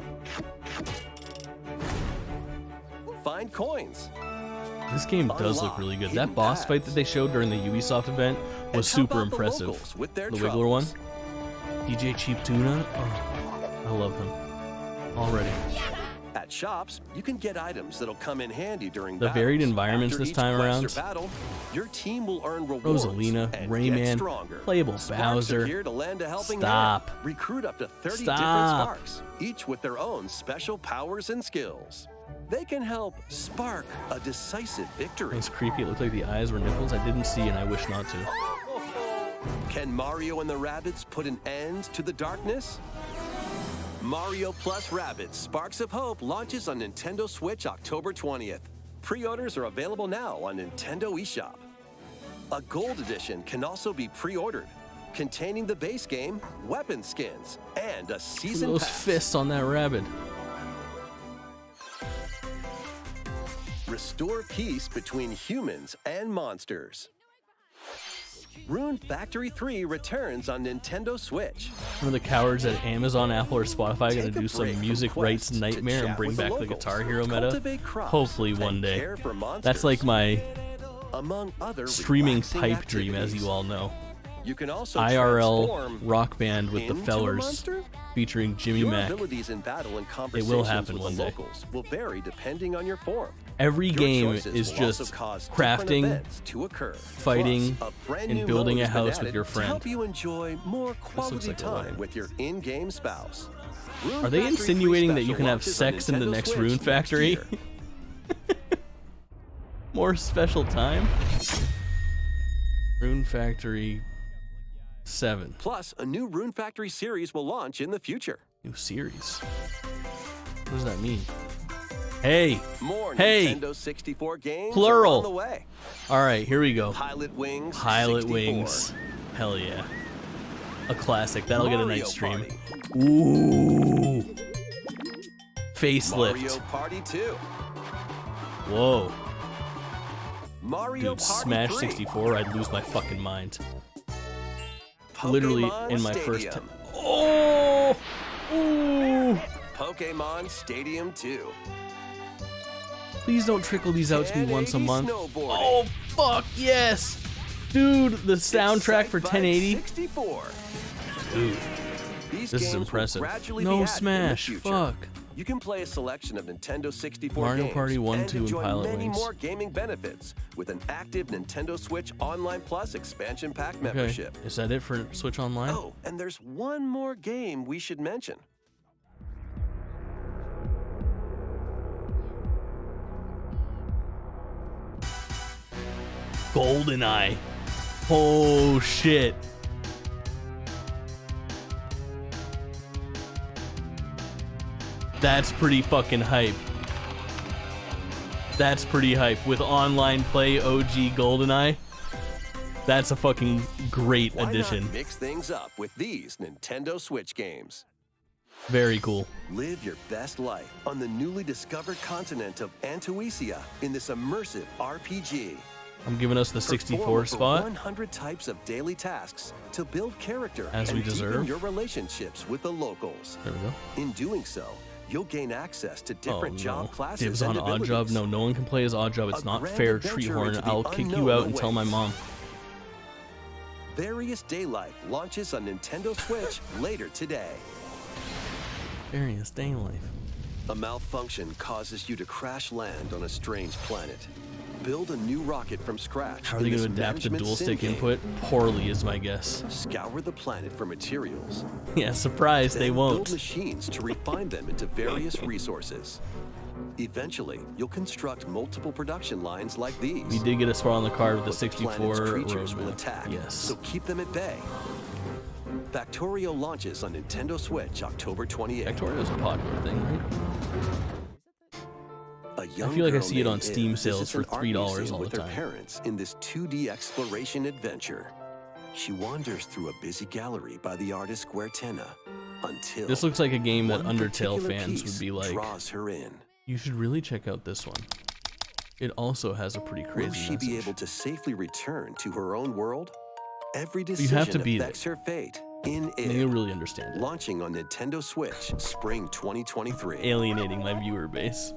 Find coins. This game does look really good. That boss fight that they showed during the Ubisoft event was And help super out the impressive. locals with their The Wiggler one. troubles. DJ Cheap Tuna. Oh, I love him. Already. At shops, you can get items that'll come in handy during The varied battles. environments After this each time quest or around. battle, your team will earn rewards Rosalina, and Rayman, get stronger. playable Sparks Bowser. are here to lend a helping Stop. hand. Recruit up to 30 different Stop. sparks, each with their own special powers and skills. They can help spark a decisive victory. It was creepy. It looked like the eyes were nipples. I didn't see and I wish not to. Can Mario and the Rabbids put an end to the darkness? Mario plus Rabbids Sparks of Hope launches on Nintendo Switch October 20th. Pre-orders are available now on Nintendo eShop. A Gold Edition can also be pre-ordered, containing the base game, weapon skins, and a Look at season those pass. fists on that rabbit. Restore peace between humans and monsters. Rune Factory 3 returns on Nintendo Switch. Remember the cowards at Amazon, Apple, or Spotify Take gonna a do break some from music rights quests to nightmare and chat bring with the back the locals. Guitar Hero meta? Cultivate crops Hopefully one and day. care for monsters. That's like my Among other streaming relaxing pipe dream, as activities. you all know. You can also IRL transform rock band with the into a Fellers monster? featuring Jimmy Your Mack. abilities in battle and It conversations will happen with one the day. locals will vary depending on your form. Every Your game choices is will also just cause different crafting, events to occur. fighting, Plus, a brand and new building mode a has been house with added your to friend. help you enjoy more quality like a time weapon. with your in-game spouse. Are they Rune Factory 3 insinuating that you Special can have launches on sex in the Nintendo next Switch Rune next Factory? year. More special time? Rune Factory 7. Plus, a new Rune Factory series will launch in the future. New series. What does that mean? Hey. More Hey. Nintendo 64 games Plural. are on the way. All right, here we go. Pilot Wings. Pilot 64. Wings. Hell yeah. A classic. That'll get a Mario nice stream. Party. Ooh. Facelift. Mario Party 2. Whoa. Mario Dude, Party Smash 3. 64, I'd lose my fucking mind. Pokemon Literally in my Stadium. first. Oh! Ooh! Pokemon Stadium 2. Please don't trickle these out to me once a 1080 month. snowboarding. Oh, fuck, yes! Dude, the soundtrack for Excite Bike 1080. 64. Dude, These this is games will impressive. gradually be No added Smash, in the future. fuck. You can play a selection of Nintendo 64 Mario games Party 1, and 2, and enjoy Pilot many Wings. more gaming benefits with an active Nintendo Switch Online Plus expansion pack Okay, membership. is that it for Switch Online? Oh, and there's one more game we should mention. Goldeneye. Oh, shit. That's pretty fucking hype. That's pretty hype. With online play OG Goldeneye, that's a fucking great Why addition. not mix things up with these Nintendo Switch games? Very cool. Live your best life on the newly discovered continent of Antuisia in this immersive RPG. I'm giving us the 64 Perform over spot. 100 types of daily tasks to build character As we and deepen deserve. your relationships with the locals. There we go. In doing so, you'll gain access to different Oh, job no. classes Dibs and on Odd abilities. Job. No, no one can play as Odd Job. It's A not grand fair, adventure Treehorn. into the I'll kick you unknown out and tell my awaits. mom. Various Daylight launches on Nintendo Switch later today. Various day life. A malfunction causes you to crash land on a strange planet. Build a new rocket from scratch. How are they in going this to adapt to management dual sim stick game. input? Poorly is my guess. Scour the planet for materials. Yeah, surprise, they Then build won't. machines to refine them into various resources. Eventually, you'll construct multiple production lines like these. We did get a spot on the card with the But 64 planet's creatures will roadmap. attack, Yes. so keep them at bay. Factorio launches on Nintendo Switch October 28th. Factorio's a popular thing, right? A young feel like I girl see it on named Steam Iz sales visits for an art $3 museum all the with her time. parents in this 2D exploration adventure. She wanders through a busy gallery by the artist Guertena until This looks like a game that one Undertale particular fans piece would be like, draws her in. you should really check out this one. It also has a pretty crazy Will she message. be able to safely return to her own world? Every You decision have to beat affects it. her fate. In And you'll it, really understand it. launching on Nintendo Switch spring 2023. Alienating my viewer base.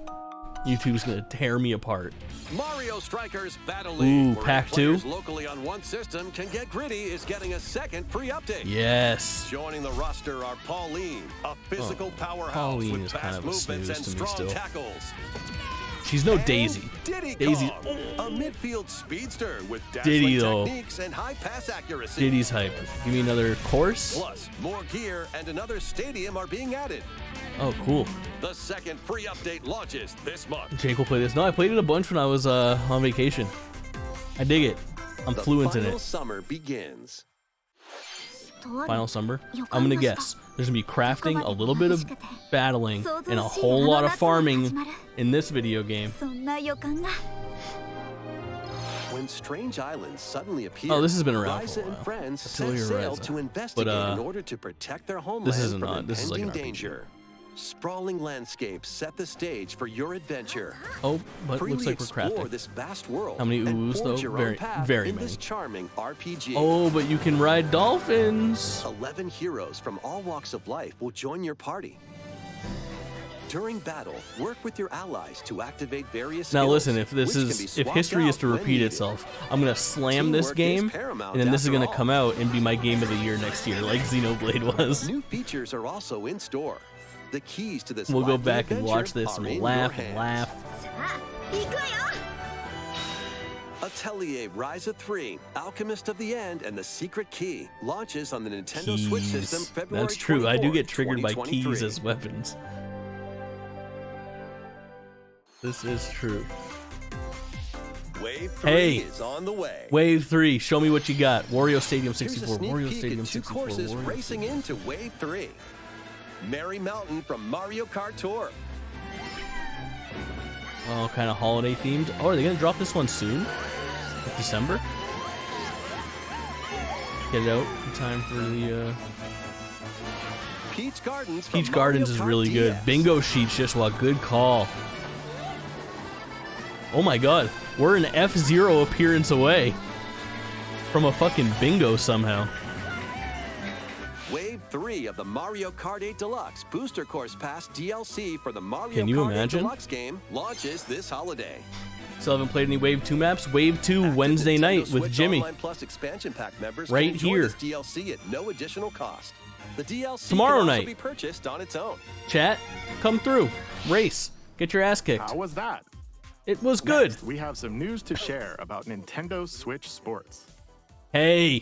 YouTube's gonna tear me apart. Mario Strikers Battle Ooh, League, where Pack players 2? locally on one system can get gritty, is getting a second free update. Yes. Joining the roster are Pauline, a physical powerhouse Pauline with is fast kind of a movements snooze and to me strong still. tackles. She's no And Daisy. Diddy Daisy- Kong, a midfield speedster with Diddy, dazzling though. techniques and high pass accuracy. Diddy's hype. Give me another course. Plus, more gear and another stadium are being added. Oh, cool. The second free update launches this month. Jake will play this. No, I played it a bunch when I was on vacation. I dig it. I'm The fluent in final it. summer begins. Final summer. I'm gonna guess. There's gonna be crafting, a little bit of battling, and a whole lot of farming in this video game. When strange islands suddenly appear, Oh, this has been around for Ryza a and while. friends Atelier set sail Ryza. to investigate But, in order to protect their homeland this isn't from odd. This is like impending an RPG. danger. Sprawling landscapes set the stage for your adventure. Oh, but it Freely looks like we're explore crafting. this vast world. How many and oohs, forge though? your Very- own path very in many. this charming RPG. Oh, but you can ride dolphins. 11 heroes from all walks of life will join your party. During battle, work with your allies to activate various Now skills, listen, if this which can be is if swapped history is out to when repeat needed. itself, I'm gonna slam this Teamwork is game, paramount and then this is after gonna all. come out and be my game of the year next year, like Xenoblade was. New features are also in store. The keys to this We'll go lively back and watch adventure this and are we'll in laugh your and hands. laugh. Atelier Ryza 3, Alchemist of the End, and the Secret Key launches on the Nintendo Switch system Keys. February That's true. I do 24th, get triggered by keys 2023. as weapons. This is true. Wave 3 Hey. is on the way. Wave 3, show me what you got. Wario Stadium Here's a 64, sneak Wario peek Stadium at two 64, courses Wario racing into Wave 3. Merry Mountain from Mario Kart Tour. Oh, kind of holiday themed. Oh, are they gonna drop this one soon? Like December? Get it out in time for the Peach Gardens from Peach Gardens is Mario Kart really good. DS. Bingo sheets, just what good call. Oh my god, we're an F-Zero appearance away from a fucking bingo somehow. Wave 3 of the Mario Kart 8 Deluxe Booster Course Pass DLC for the Mario Can you Kart 8 imagine? Deluxe game launches this holiday. Still haven't played any Wave 2 maps. Wave 2 Active Wednesday Nintendo night with Switch Jimmy. Online Plus expansion pack members Right can enjoy here. this DLC at no additional cost. The DLC Tomorrow can also night. be purchased on its own. Chat, come through. Race. Get your ass kicked. How was that? It was good. Next, we have some news to share about Nintendo Switch Sports. Hey. In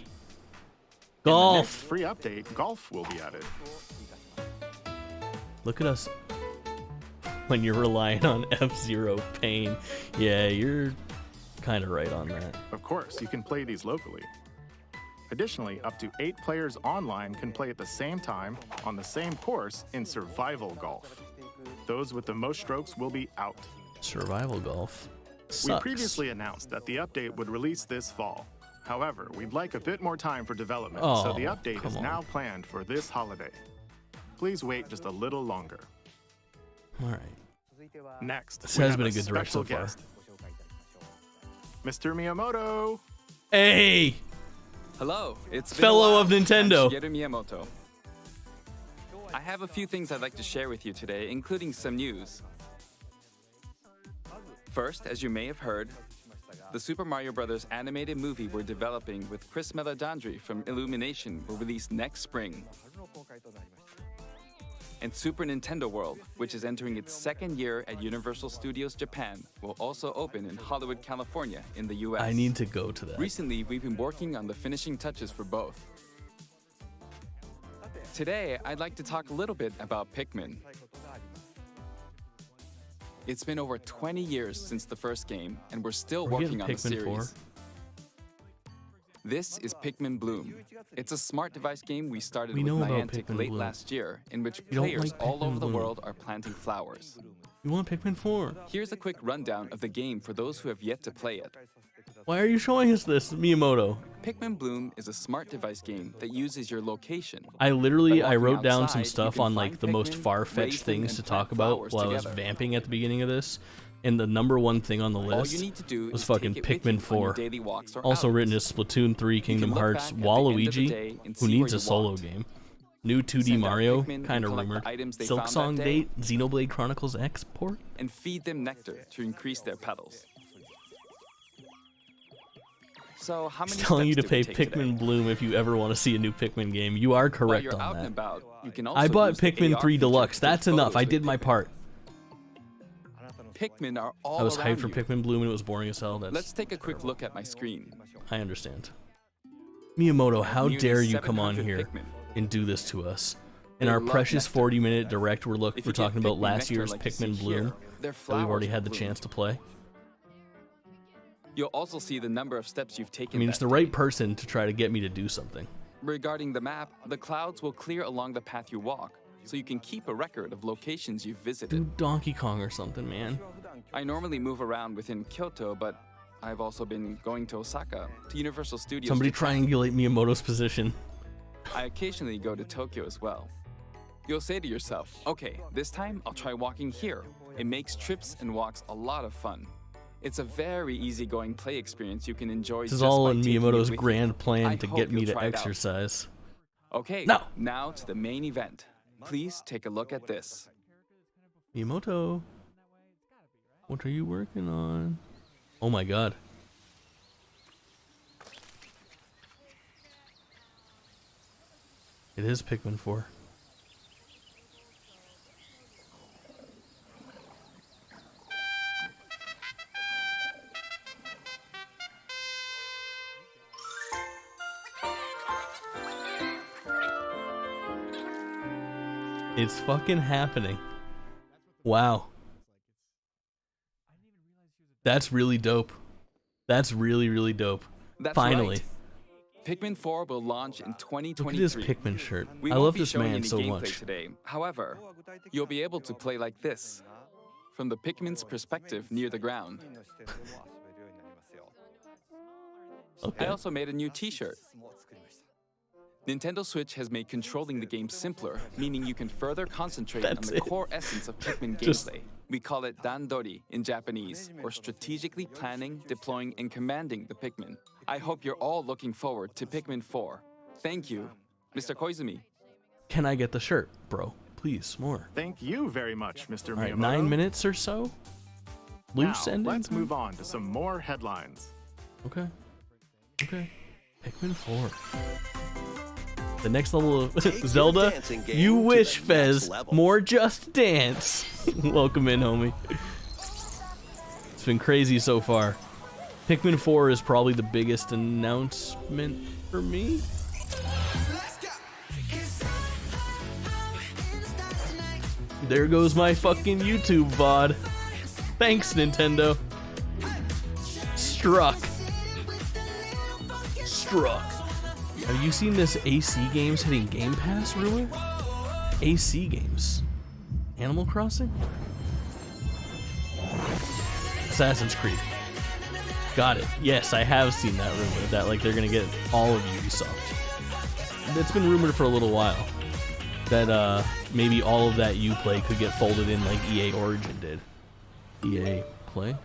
the next Golf. free update, golf will be added. Look at us. When you're relying on F-Zero pain. Yeah, you're kind of right on that. Of course, you can play these locally. Additionally, up to 8 players online can play at the same time on the same course in survival golf. Those with the most strokes will be out. Survival golf. We Sucks. previously announced that the update would release this fall. However, we'd like a bit more time for development, so the Oh, update come is on. now planned for this holiday. Please wait just a little longer. All right. Next, This we has have been a good direct special so far. guest. Mr. Miyamoto! Hey. Hello, it's been Fellow a while. of Nintendo. I'm Shigeru Miyamoto. I have a few things I'd like to share with you today, including some news. First, as you may have heard, the Super Mario Bros. Animated movie we're developing with Chris Meledandri from Illumination will release next spring. And Super Nintendo World, which is entering its second year at Universal Studios Japan, will also open in Hollywood, California in the US. I need to go to that. Recently, we've been working on the finishing touches for both. Today, I'd like to talk a little bit about Pikmin. It's been over 20 years since the first game, and we're still We're working getting on the Pikmin 4. series. This is Pikmin Bloom. It's a smart device game we started We with know about Niantic Pikmin late Bloom. last year, in which You don't players like all Pikmin over the Bloom. world are planting flowers. You want Pikmin 4? Here's a quick rundown of the game for those who have yet to play it. Why are you showing us this, Miyamoto? Pikmin Bloom is a smart device game that uses your location. I By literally walking wrote down outside, some you stuff can on find like the most Pikmin, far-fetched raise them, things and to plant talk about flowers while I was together. vamping at the beginning of this, and the number one thing on the All list you need to do was is fucking take it with you Pikmin on 4. your daily walks or Also outings. written as Splatoon 3, Kingdom look Hearts, back at the end of the Waluigi, day and who see needs where a you solo walked. game. New 2D Send out Mario, Pikmin and kind of collect the rumored. items they Silk found that Song day. date, Xenoblade Chronicles X port. And feed them nectar to increase their petals. So how He's many telling you to steps did we pay take today? Pikmin Bloom if you ever want to see a new Pikmin game. You are While correct you're on out and that. about, you can also I bought use the Pikmin AR 3 feature Deluxe. to take That's enough. I photos did with my Pikmin. part. Pikmin are all I was around hyped for you. Pikmin Bloom and it was boring as hell. That's Let's take a quick look at my screen. I understand. Miyamoto, how Nearly dare you come on 700 here Pikmin. and do this to us? In They our love precious nectar. 40-minute direct, we're If we're you get talking about Pikmin last nectar year's like you see Pikmin here, Bloom their that we've already flowers had the bloom. chance to play. You'll also see the number of steps you've taken. I mean, it's that the right day. person to try to get me to do something. Regarding the map, the clouds will clear along the path you walk, so you can keep a record of locations you've visited. Do Donkey Kong or something, man. I normally move around within Kyoto, but I've also been going to Osaka, to Universal Studios. Somebody Japan. triangulate Miyamoto's position. I occasionally go to Tokyo as well. You'll say to yourself, okay, this time I'll try walking here. It makes trips and walks a lot of fun. It's a very easygoing play experience you can enjoy. This is just all by in taking it Miyamoto's with you. grand I plan to hope get me you'll to try it out. exercise. Okay, No! now to the main event. Please take a look at this. Miyamoto, what are you working on? Oh my god. It is Pikmin 4. It's fucking happening. Wow. That's really dope. That's really, really dope. That's Finally. Right. Pikmin 4 will launch in 2023. Look at this Pikmin shirt. We I won't love be this showing man any so gameplay much. today. However, you'll be able to play like this, from the Pikmin's perspective near the ground. Okay. I also made a new t-shirt. Nintendo Switch has made controlling the game simpler, meaning you can further concentrate on the core essence of Pikmin gameplay. We call it dandori in Japanese, or strategically planning, deploying, and commanding the Pikmin. I hope you're all looking forward to Pikmin 4. Thank you, Mr. Koizumi. Can I get the shirt, bro? Please, more. Thank you very much, Mr. All right, Miyamoto. 9 minutes or so? Loose Now, ending? let's move on to some more headlines. Okay. Okay. Pikmin 4. The next level of Zelda. You wish, Fez. More Just Dance. Welcome in, homie. It's been crazy so far. Pikmin 4 is probably the biggest announcement for me. There goes my fucking YouTube VOD. Thanks, Nintendo. Struck. Have you seen this AC Games hitting Game Pass rumor? AC Games. Animal Crossing? Assassin's Creed. Got it. Yes, I have seen that rumor that like they're gonna get all of Ubisoft. It's been rumored for a little while that maybe all of that Uplay could get folded in like EA Origin did. EA Play?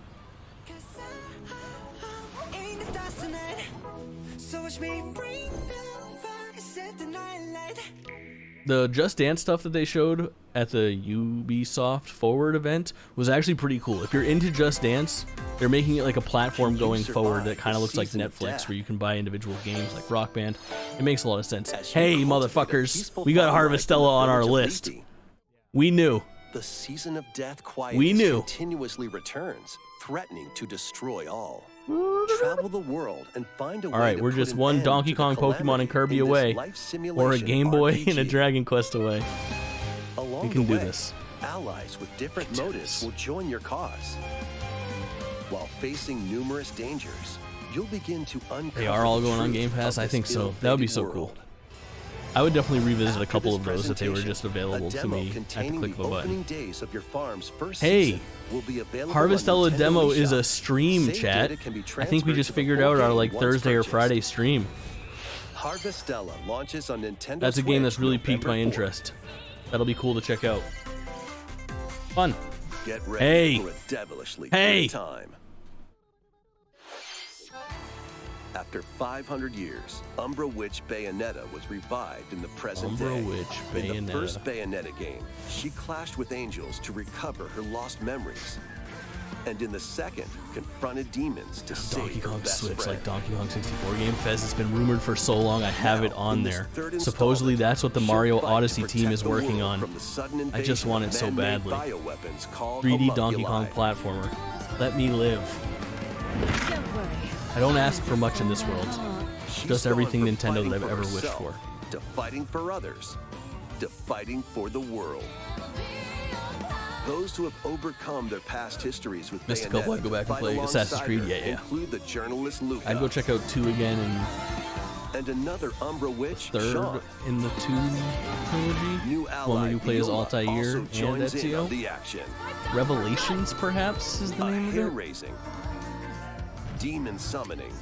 The Just Dance stuff that they showed at the Ubisoft Forward event was actually pretty cool. If you're into Just Dance, they're making it like a platform going forward that kind of looks like Netflix, where you can buy individual games like Rock Band. It makes a lot of sense. Hey, motherfuckers, we got Harvestella on our list. We knew. The season of death quietly continuously returns, threatening to destroy all. Travel the world and find a way. All right, to we're put just an one end Donkey to the Kong, Pokemon, and Kirby in this away, life or a simulation Game Boy RPG. and a Dragon Quest away. Along We can the do way, this. Allies with different motives will join your cause. While facing numerous dangers, you'll begin to uncover They are all the going on truth Game Pass? of I this think so. That would be so ill-fated cool. world. I would definitely revisit a After couple this of those if they were just presentation, available a to demo me at the containing click of a the button. opening days of your farm's first Hey, season will be available on Harvestella Nintendo demo is a eShop. stream, Save chat. data can be I think we transferred just to the figured full out our game like once Thursday or purchased. Friday stream. Harvestella launches on Nintendo That's a game that's Switch really piqued my November 4th. interest. That'll be cool to check out. Fun. Get ready Hey. for a devilishly Hey. good time. After 500 years, Umbra Witch Bayonetta was revived in the present Umbra day. Witch In the Bayonetta. first Bayonetta game, she clashed with angels to recover her lost memories. And in the second, confronted demons to Donkey save her Kong best Switch, friend. like Donkey Kong 64 game. Fez, it's been rumored for so long, I have Now, it on in this there. third Supposedly that's what the installment, Mario she'll fight to Odyssey team protect is the working world on. from the sudden I just invasion want of it so man-made badly. bioweapons called 3D Donkey Kong homunculi. platformer. Let me live. Don't worry. I don't ask for much in this world. She's Just gone everything from Nintendo fighting that I've for ever wished herself, for. to fighting for others, to fighting for the world. Those who have overcome their past histories with Missed a couple, Bayonetta I'd go back and fight play Assassin's alongside Creed, her yeah. include the journalist Luca I'd go check out 2 again and another Umbra Witch, and 3rd Sean. in the 2 trilogy. New One ally where you play as Yuma Altair also and joins in on Ezio. the action. Revelations, perhaps, is the A name of hair it. raising, demon summoning.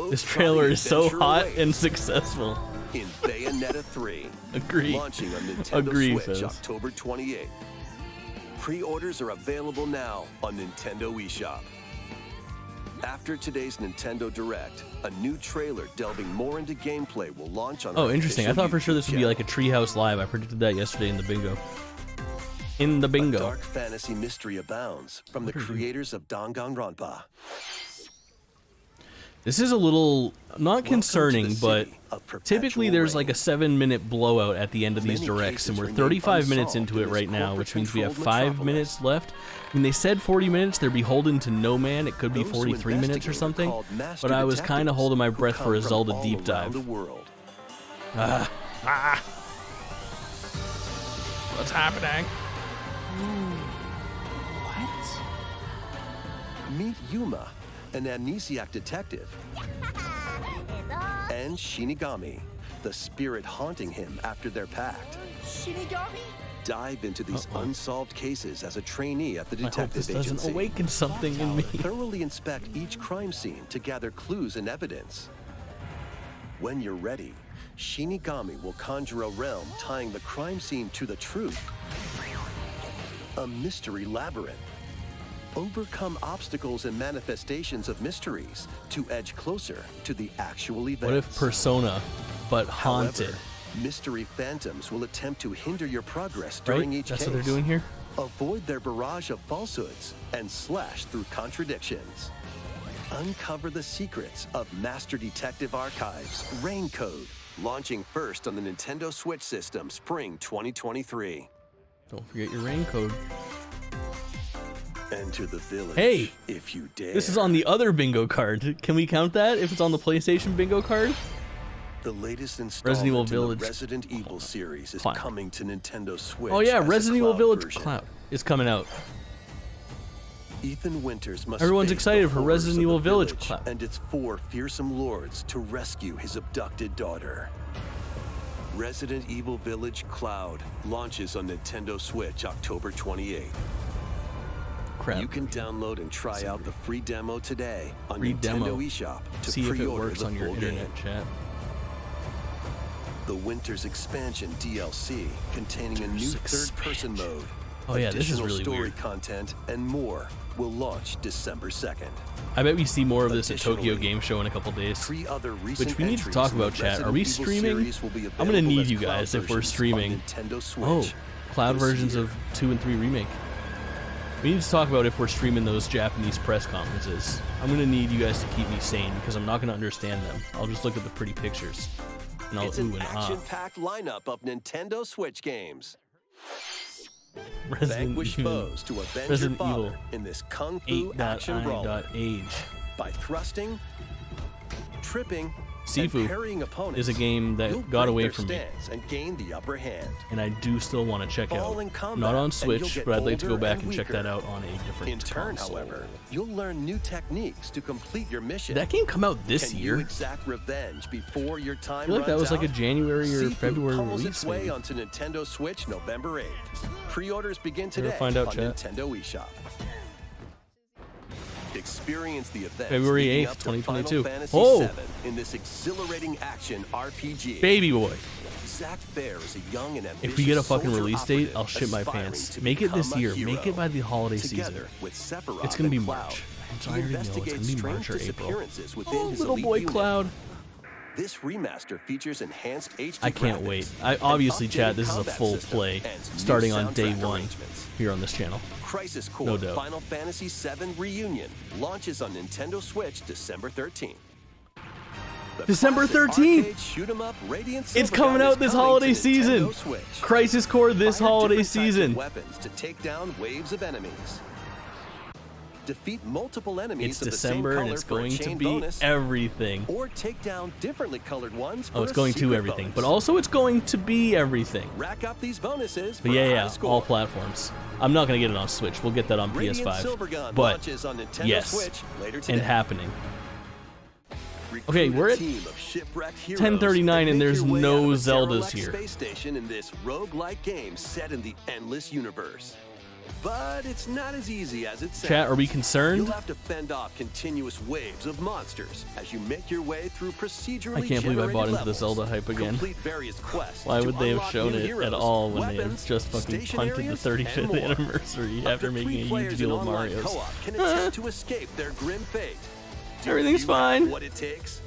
This trailer is so adventure hot awaits and successful. in Bayonetta 3. Agree. Launching on Nintendo Agree, Switch Fizz. October 28th. Pre-orders are available now on Nintendo eShop. After today's Nintendo Direct, a new trailer delving more into gameplay will launch on Oh, our interesting. I official thought for sure YouTube this would be like a Treehouse Live. I predicted that yesterday in the bingo. In the A bingo. dark fantasy mystery abounds from the creators of Danganronpa. This is a little, not concerning, but typically there's like a 7-minute blowout at the end of these Many directs, and cases we're remain 35 minutes unsolved into it in right this now, which means we have 5 corporate-controlled minutes left. When they said 40 minutes, they're beholden to no man. It could be Those who 43 minutes or investigate are something, called master but I was kind of detectives holding my who breath come for a from Zelda all deep around dive. the world. What's happening? What? Meet Yuma, an amnesiac detective, and Shinigami, the spirit haunting him after their pact. Shinigami? Dive into these unsolved cases as a trainee at the I hope detective this doesn't agency. awaken something in me. Thoroughly inspect each crime scene to gather clues and evidence. When you're ready, Shinigami will conjure a realm tying the crime scene to the truth. A mystery labyrinth. Overcome obstacles and manifestations of mysteries to edge closer to the actual events. What if Persona, but haunted? However, mystery phantoms will attempt to hinder your progress during each That's case. what they're doing here? Avoid their barrage of falsehoods and slash through contradictions. Uncover the secrets of Master Detective Archives Rain Code, launching first on the Nintendo Switch system spring 2023. Don't forget your rain code. Enter the village. Hey! If you dare. This is on the other bingo card. Can we count that if it's on the PlayStation bingo card? The latest installment Resident Evil in Village the Resident Evil series is Cloud. coming to Nintendo Switch. Oh yeah, as a Resident Evil cloud Village version. Cloud is coming out. Ethan Winters must Everyone's face excited the for horrors Resident of Evil the Village Cloud. and its 4 fearsome lords to rescue his abducted daughter. Resident Evil Village Cloud launches on Nintendo Switch October 28th. Crap. You can download and try out the free demo today on Free Nintendo demo. eShop to See if it pre-order works the on your full game. internet, chat. The Winter's Expansion DLC containing a new third-person mode, Oh yeah, this is additional really story weird. content, and more will launch December 2nd. I bet we see more of this at Additionally, Tokyo Game Show in a couple days. 3 other recent Which we need to entries talk in the about, chat. Are Resident we Evil streaming? series will be I'm gonna available need as you cloud guys if we're versions on streaming. Nintendo Switch Oh, cloud this versions year. of 2 and 3 Remake. We need to talk about if we're streaming those Japanese press conferences. I'm gonna need you guys to keep me sane because I'm not gonna understand them. I'll just look at the pretty pictures. And I'll It's ooh an and ah. action-packed lineup of Nintendo Switch games. Resident Vanquish Evil. foes to avenge Resident your father Evil in this kung fu action brawler. 8.I.age. By thrusting, tripping, Sifu and parrying opponents, is a game that you'll got break away their from me. stance and gain the upper hand. And I do still want to check Fall out. in combat, Not on and Switch, you'll but get I'd like to go older back and and check weaker. that out on a different In turn, console. however, you'll learn new techniques to complete your mission. Did that game come out this Can year? you exact revenge before your time I feel like that runs was like a out? January or Sifu February calls release. its way Maybe. onto Nintendo Switch November 8th. Pre-orders begin We're gonna today find out, on chat. Nintendo eShop. Experience the events February leading 8th, up to Final 2022. Fantasy Oh! VII in this exhilarating action RPG. Baby boy. Zack Fair is a young and ambitious If we get a fucking soldier release date, operative I'll shit my aspiring pants. to Make it this become a year. hero. Make it by the holiday season. Together with Sephiroth It's gonna be and Cloud, March. he I already know it's investigates gonna be strange March or April. disappearances within Oh, his little elite boy unit. Cloud. This remaster features enhanced HD I can't graphics, wait. an Obviously, updated chat, this is a combat full system, play and new starting on day soundtrack 1 arrangements. here on this channel. Crisis Core No doubt. Final Fantasy VII Reunion launches on Nintendo Switch December 13th. The December classic 13th. arcade shoot-'em-up Radiant It's Silvergun coming out is this coming holiday to Nintendo season. Switch. Crisis Core this Fire holiday different types of season. weapons to take down waves of enemies. Defeat multiple enemies It's of the same December and color it's for a going to chain be bonus, everything. or take down differently colored ones for Oh, it's a going to secret everything. bonus. But also it's going to be everything. Rack up these bonuses for But a high yeah, score. all platforms. I'm not going to get it on Switch. We'll get that on Radiant PS5. Silvergun But launches on Nintendo yes, Switch later today. and happening. Recruit Okay, a we're at team of shipwrecked heroes 10:39 that and make there's your way no out of a Zeldas derelict here. Space station in this roguelike game set in the endless universe. But it's not as easy as it sounds. Chat, are we concerned? You'll have to fend off continuous waves of monsters as you make your way through procedurally I can't believe I bought generated into the levels. Zelda hype again. Complete various quests Why to would they have unlock shown new it heroes, at all when they weapons, have just fucking station punted the areas, 35th and more. anniversary Up to after 3 making a huge players deal in of online Mario's? co-op can attempt to escape their grim fate. Do Everything's you fine. have what it takes?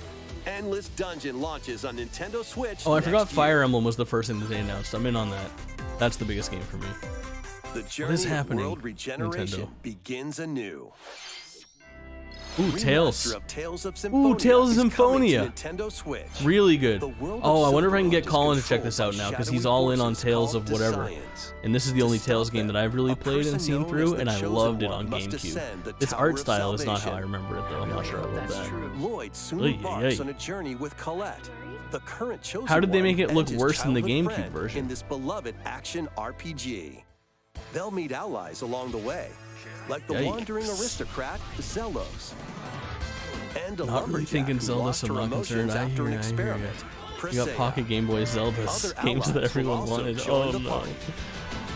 Endless Dungeon launches on Nintendo Switch. Oh, I forgot next Fire year. Emblem was the first thing that they announced. I'm in on that. That's the biggest game for me. The journey is of happening, world regeneration Nintendo? begins anew. Ooh, Tales. Remaster of Tales of Symphonia Ooh, Tales of is coming Symphonia. to Nintendo Switch. Really good. The world of Oh, I wonder if I can get Silverhand is Colin to check controlled this out by now because shadowy he's all in on forces Tales called of whatever. Descience. And this is the To only stop Tales game them, that I've really a played and person seen known through, as and the I Chosen loved it One on must ascend GameCube. the Its Tower art of style is not how I Salvation. remember it though. I'm not sure I love that. Lloyd soon Oy, embarks oy. on a journey with Colette, the current Chosen How did they One, make it and look his worse than the childhood GameCube friend version? in this beloved action RPG. They'll meet allies along the way, like the Yikes. wandering aristocrat Zelos. And a Not really thinking Zelda, so I'm not concerned. I hear you. You got Pocket Game Boy Zelda's games that everyone wanted. Oh no.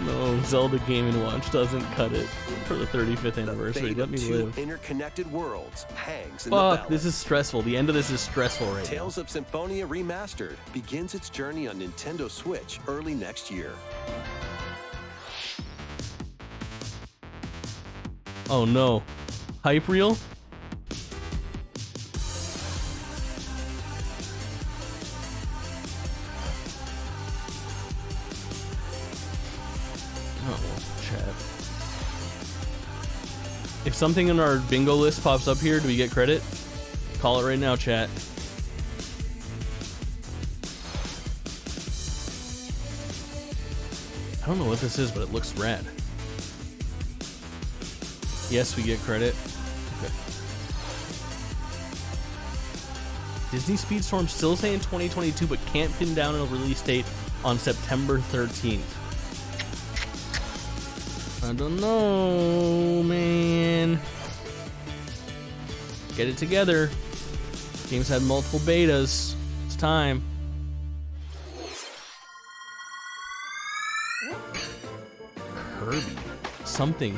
No, Zelda Game & Watch doesn't cut it for the 35th anniversary. Let me live. Interconnected worlds hangs in the Fuck, balance. this is stressful. The end of this is stressful right now. Tales of Symphonia Remastered begins its journey on Nintendo Switch early next year. Oh no. Hype reel? Chat. If something in our bingo list pops up here, do we get credit? Call it right now, chat. I don't know what this is, but it looks rad. Yes, we get credit. Okay. Disney Speedstorm still saying 2022, but can't pin down a release date on September 13th. I don't know, man. Get it together. Game's had multiple betas. It's time. Kirby. Something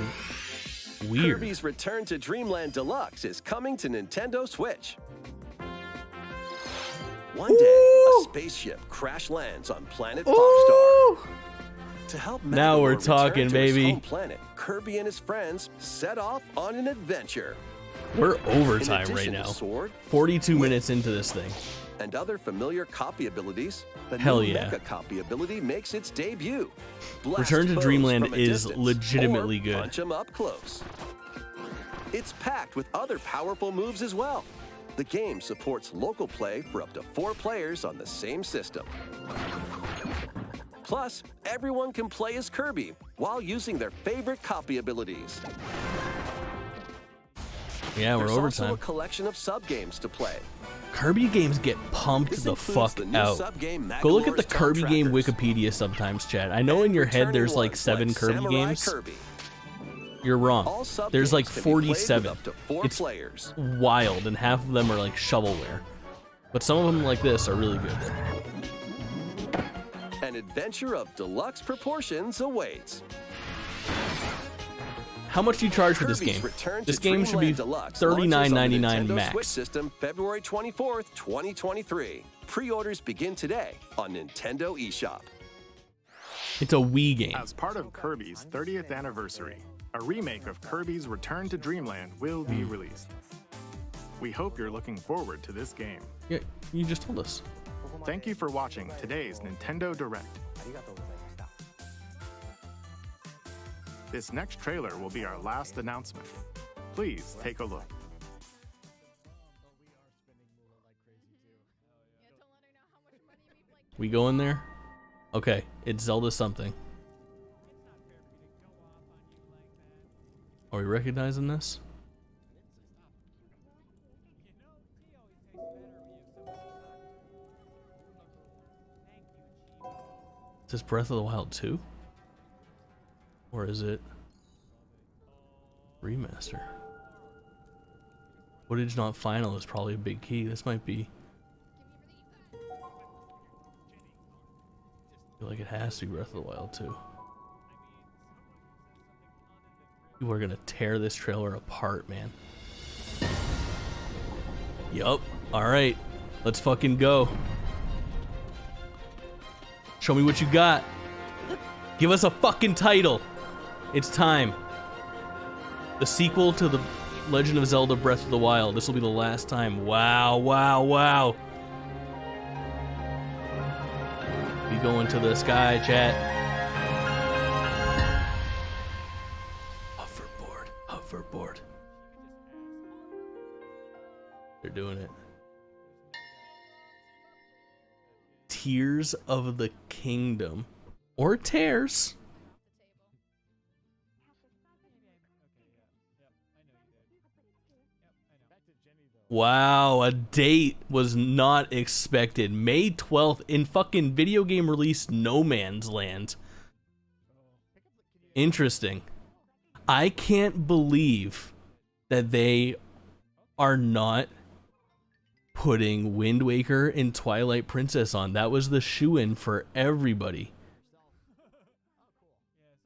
weird. Kirby's Return to Dreamland Deluxe is coming to Nintendo Switch. One day, a spaceship crash lands on planet Popstar. To help now we're talking, to baby. his home planet, Kirby and his friends set off on an adventure. We're overtime In right addition now. to sword, 42 minutes into this thing. and other familiar copy abilities, the Hell new yeah. Mecha copy ability makes its debut. Blast Return to foes Dreamland from a is distance, legitimately or good. Punch 'em up close. It's packed with other powerful moves as well. The game supports local play for up to 4 players on the same system. Plus, everyone can play as Kirby while using their favorite copy abilities. Yeah, we're There's also overtime. a collection of sub-games to play. Kirby games get pumped This the includes fuck the new out. sub-game Go look at the Magolor's Kirby game Contractors. Wikipedia sometimes, chat. I know in your head there's like 7 Kirby Samurai games. Kirby. You're wrong. All sub There's like games can be played with 47. up to 4 It's players. wild, and half of them are like shovelware. But some of them like this are really good. An adventure of deluxe proportions awaits. How much do you charge for this Kirby's game? Return to This game should be Dreamland Deluxe $39.99 launches on the Nintendo max. Switch system February 24th, 2023. Pre-orders begin today on Nintendo eShop. It's a Wii game. As part of Kirby's 30th anniversary, a remake of Kirby's Return to Dreamland will be released. We hope you're looking forward to this game. Yeah, you just told us. Thank you for watching today's Nintendo Direct. This next trailer will be our last announcement. Please take a look. We go in there? Okay, it's Zelda something. Are we recognizing this? Is this Breath of the Wild 2? Or is it remaster? Footage not final is probably a big key. This might be. I feel like it has to be Breath of the Wild 2. People are gonna tear this trailer apart, man. Yup. Alright. Let's fucking go. Show me what you got. Give us a fucking title. It's time. The sequel to The Legend of Zelda Breath of the Wild. This will be the last time. Wow, wow, wow. We go into the sky, chat. Hoverboard, hoverboard. They're doing it. Tears of the Kingdom. Or Tears. Wow, a date was not expected. May 12th in fucking video game release No Man's Land. Interesting. I can't believe that they are not putting Wind Waker and Twilight Princess on. That was the shoo-in for everybody.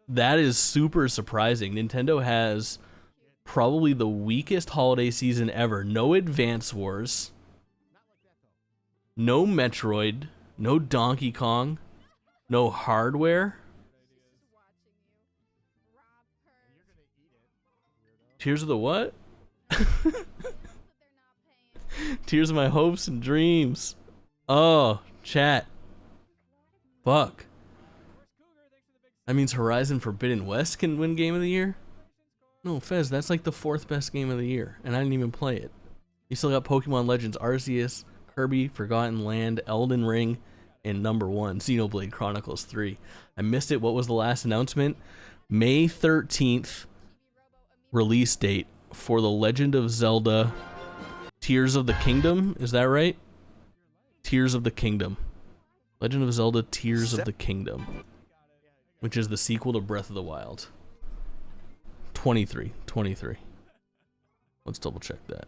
That is super surprising. Nintendo has probably the weakest holiday season ever. No Advance Wars, no Metroid, no Donkey Kong, no hardware. Tears of the what? Tears of my hopes and dreams. Oh, chat. Fuck. That means Horizon Forbidden West can win Game of the Year? No, Fez, that's like the 4th best game of the year, and I didn't even play it. You still got Pokemon Legends Arceus, Kirby, Forgotten Land, Elden Ring, and number 1, Xenoblade Chronicles 3. I missed it. What was the last announcement? May 13th release date for The Legend of Zelda Tears of the Kingdom. Is that right? Tears of the Kingdom. Legend of Zelda Tears of the Kingdom, which is the sequel to Breath of the Wild. 23. Let's double check that.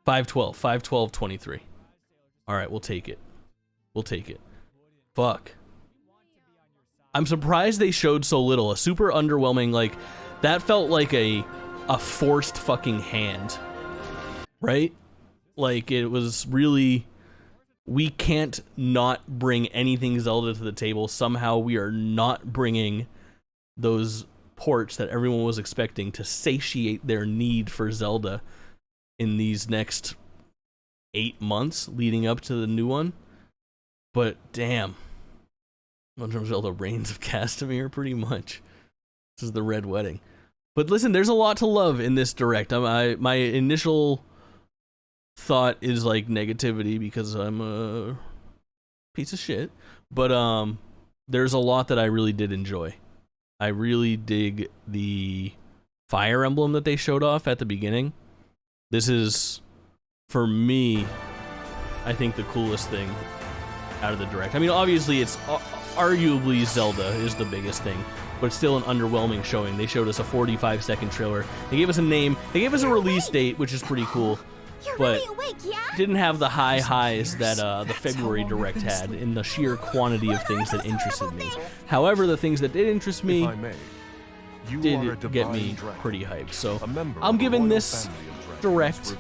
5/12/23. All right, we'll take it. Fuck. I'm surprised they showed so little. A super underwhelming, like, that felt like a forced fucking hand, right? Like, it was really, we can't not bring anything Zelda to the table. Somehow we are not bringing those ports that everyone was expecting to satiate their need for Zelda in these next 8 months leading up to the new one. But damn, Legend of Zelda Reigns of Castamere, pretty much. This is the Red Wedding. But listen, there's a lot to love in this direct. My initial thought is like negativity because I'm a piece of shit. But there's a lot that I really did enjoy. I really dig the Fire Emblem that they showed off at the beginning. This is, for me, I think the coolest thing out of the direct. I mean, obviously, it's arguably Zelda is the biggest thing, but it's still an underwhelming showing. They showed us a 45-second trailer. They gave us a name. They gave us a release date, which is pretty cool, but didn't have the high highs that the February direct had in the sheer quantity of things that interested me. However, the things that did interest me did get me pretty hyped. So I'm giving this direct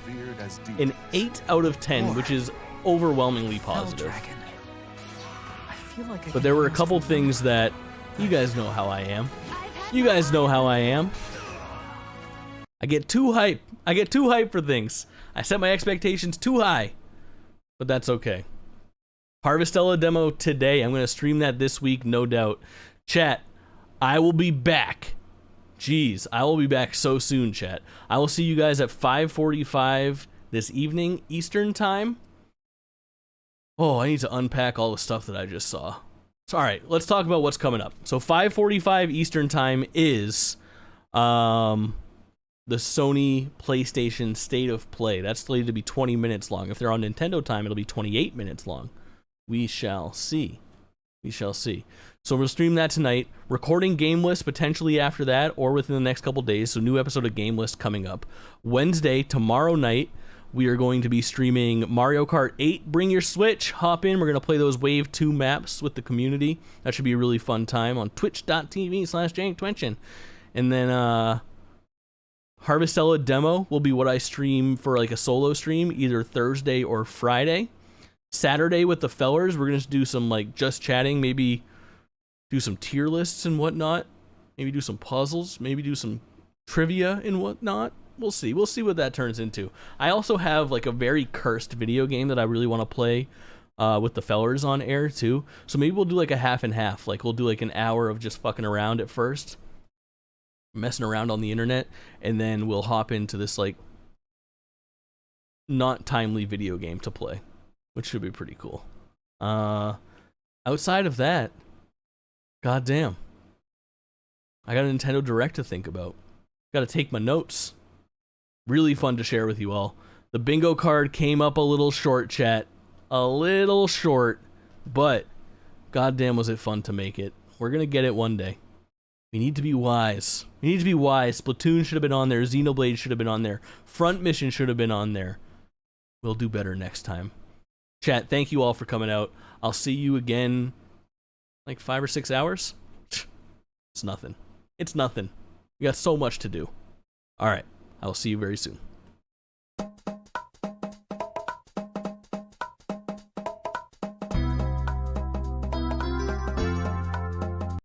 an 8 out of 10, which is overwhelmingly positive. But there were a couple things that, you guys know how I am. You guys know how I am. I get too hype. I get too hype for things. I set my expectations too high. But that's okay. Harvestella demo today. I'm going to stream that this week, no doubt. Chat, I will be back. Jeez, I will be back so soon, chat. I will see you guys at 5:45 this evening, Eastern time. Oh, I need to unpack all the stuff that I just saw. So, all right, let's talk about what's coming up. So 5:45 Eastern time is the Sony PlayStation State of Play. That's slated to be 20 minutes long. If they're on Nintendo time, it'll be 28 minutes long. We shall see. We shall see. So we'll stream that tonight. Recording Game List potentially after that or within the next couple days. So new episode of Game List coming up. Wednesday, tomorrow night, we are going to be streaming Mario Kart 8. Bring your Switch. Hop in. We're going to play those Wave 2 maps with the community. That should be a really fun time on twitch.tv/JankTwitchin. And then Harvestella demo will be what I stream for like a solo stream, either Thursday or Friday. Saturday with the fellers, we're going to do some like just chatting, maybe do some tier lists and whatnot, maybe do some puzzles, maybe do some trivia and whatnot. We'll see what that turns into. I also have like a very cursed video game that I really want to play with the fellers on air too, so maybe we'll do like a half and half. Like we'll do like an hour of just fucking around at first, messing around on the internet, and then we'll hop into this like not timely video game to play, which should be pretty cool. Outside of that, goddamn, I got a Nintendo Direct to think about. Got to take my notes. Really fun to share with you all. The bingo card came up a little short, chat. A little short, but goddamn was it fun to make it. We're gonna get it one day. We need to be wise. We need to be wise. Splatoon should have been on there. Xenoblade should have been on there. Front Mission should have been on there. We'll do better next time. Chat, thank you all for coming out. I'll see you again like 5 or 6 hours. It's nothing. It's nothing. We got so much to do. All right. I will see you very soon.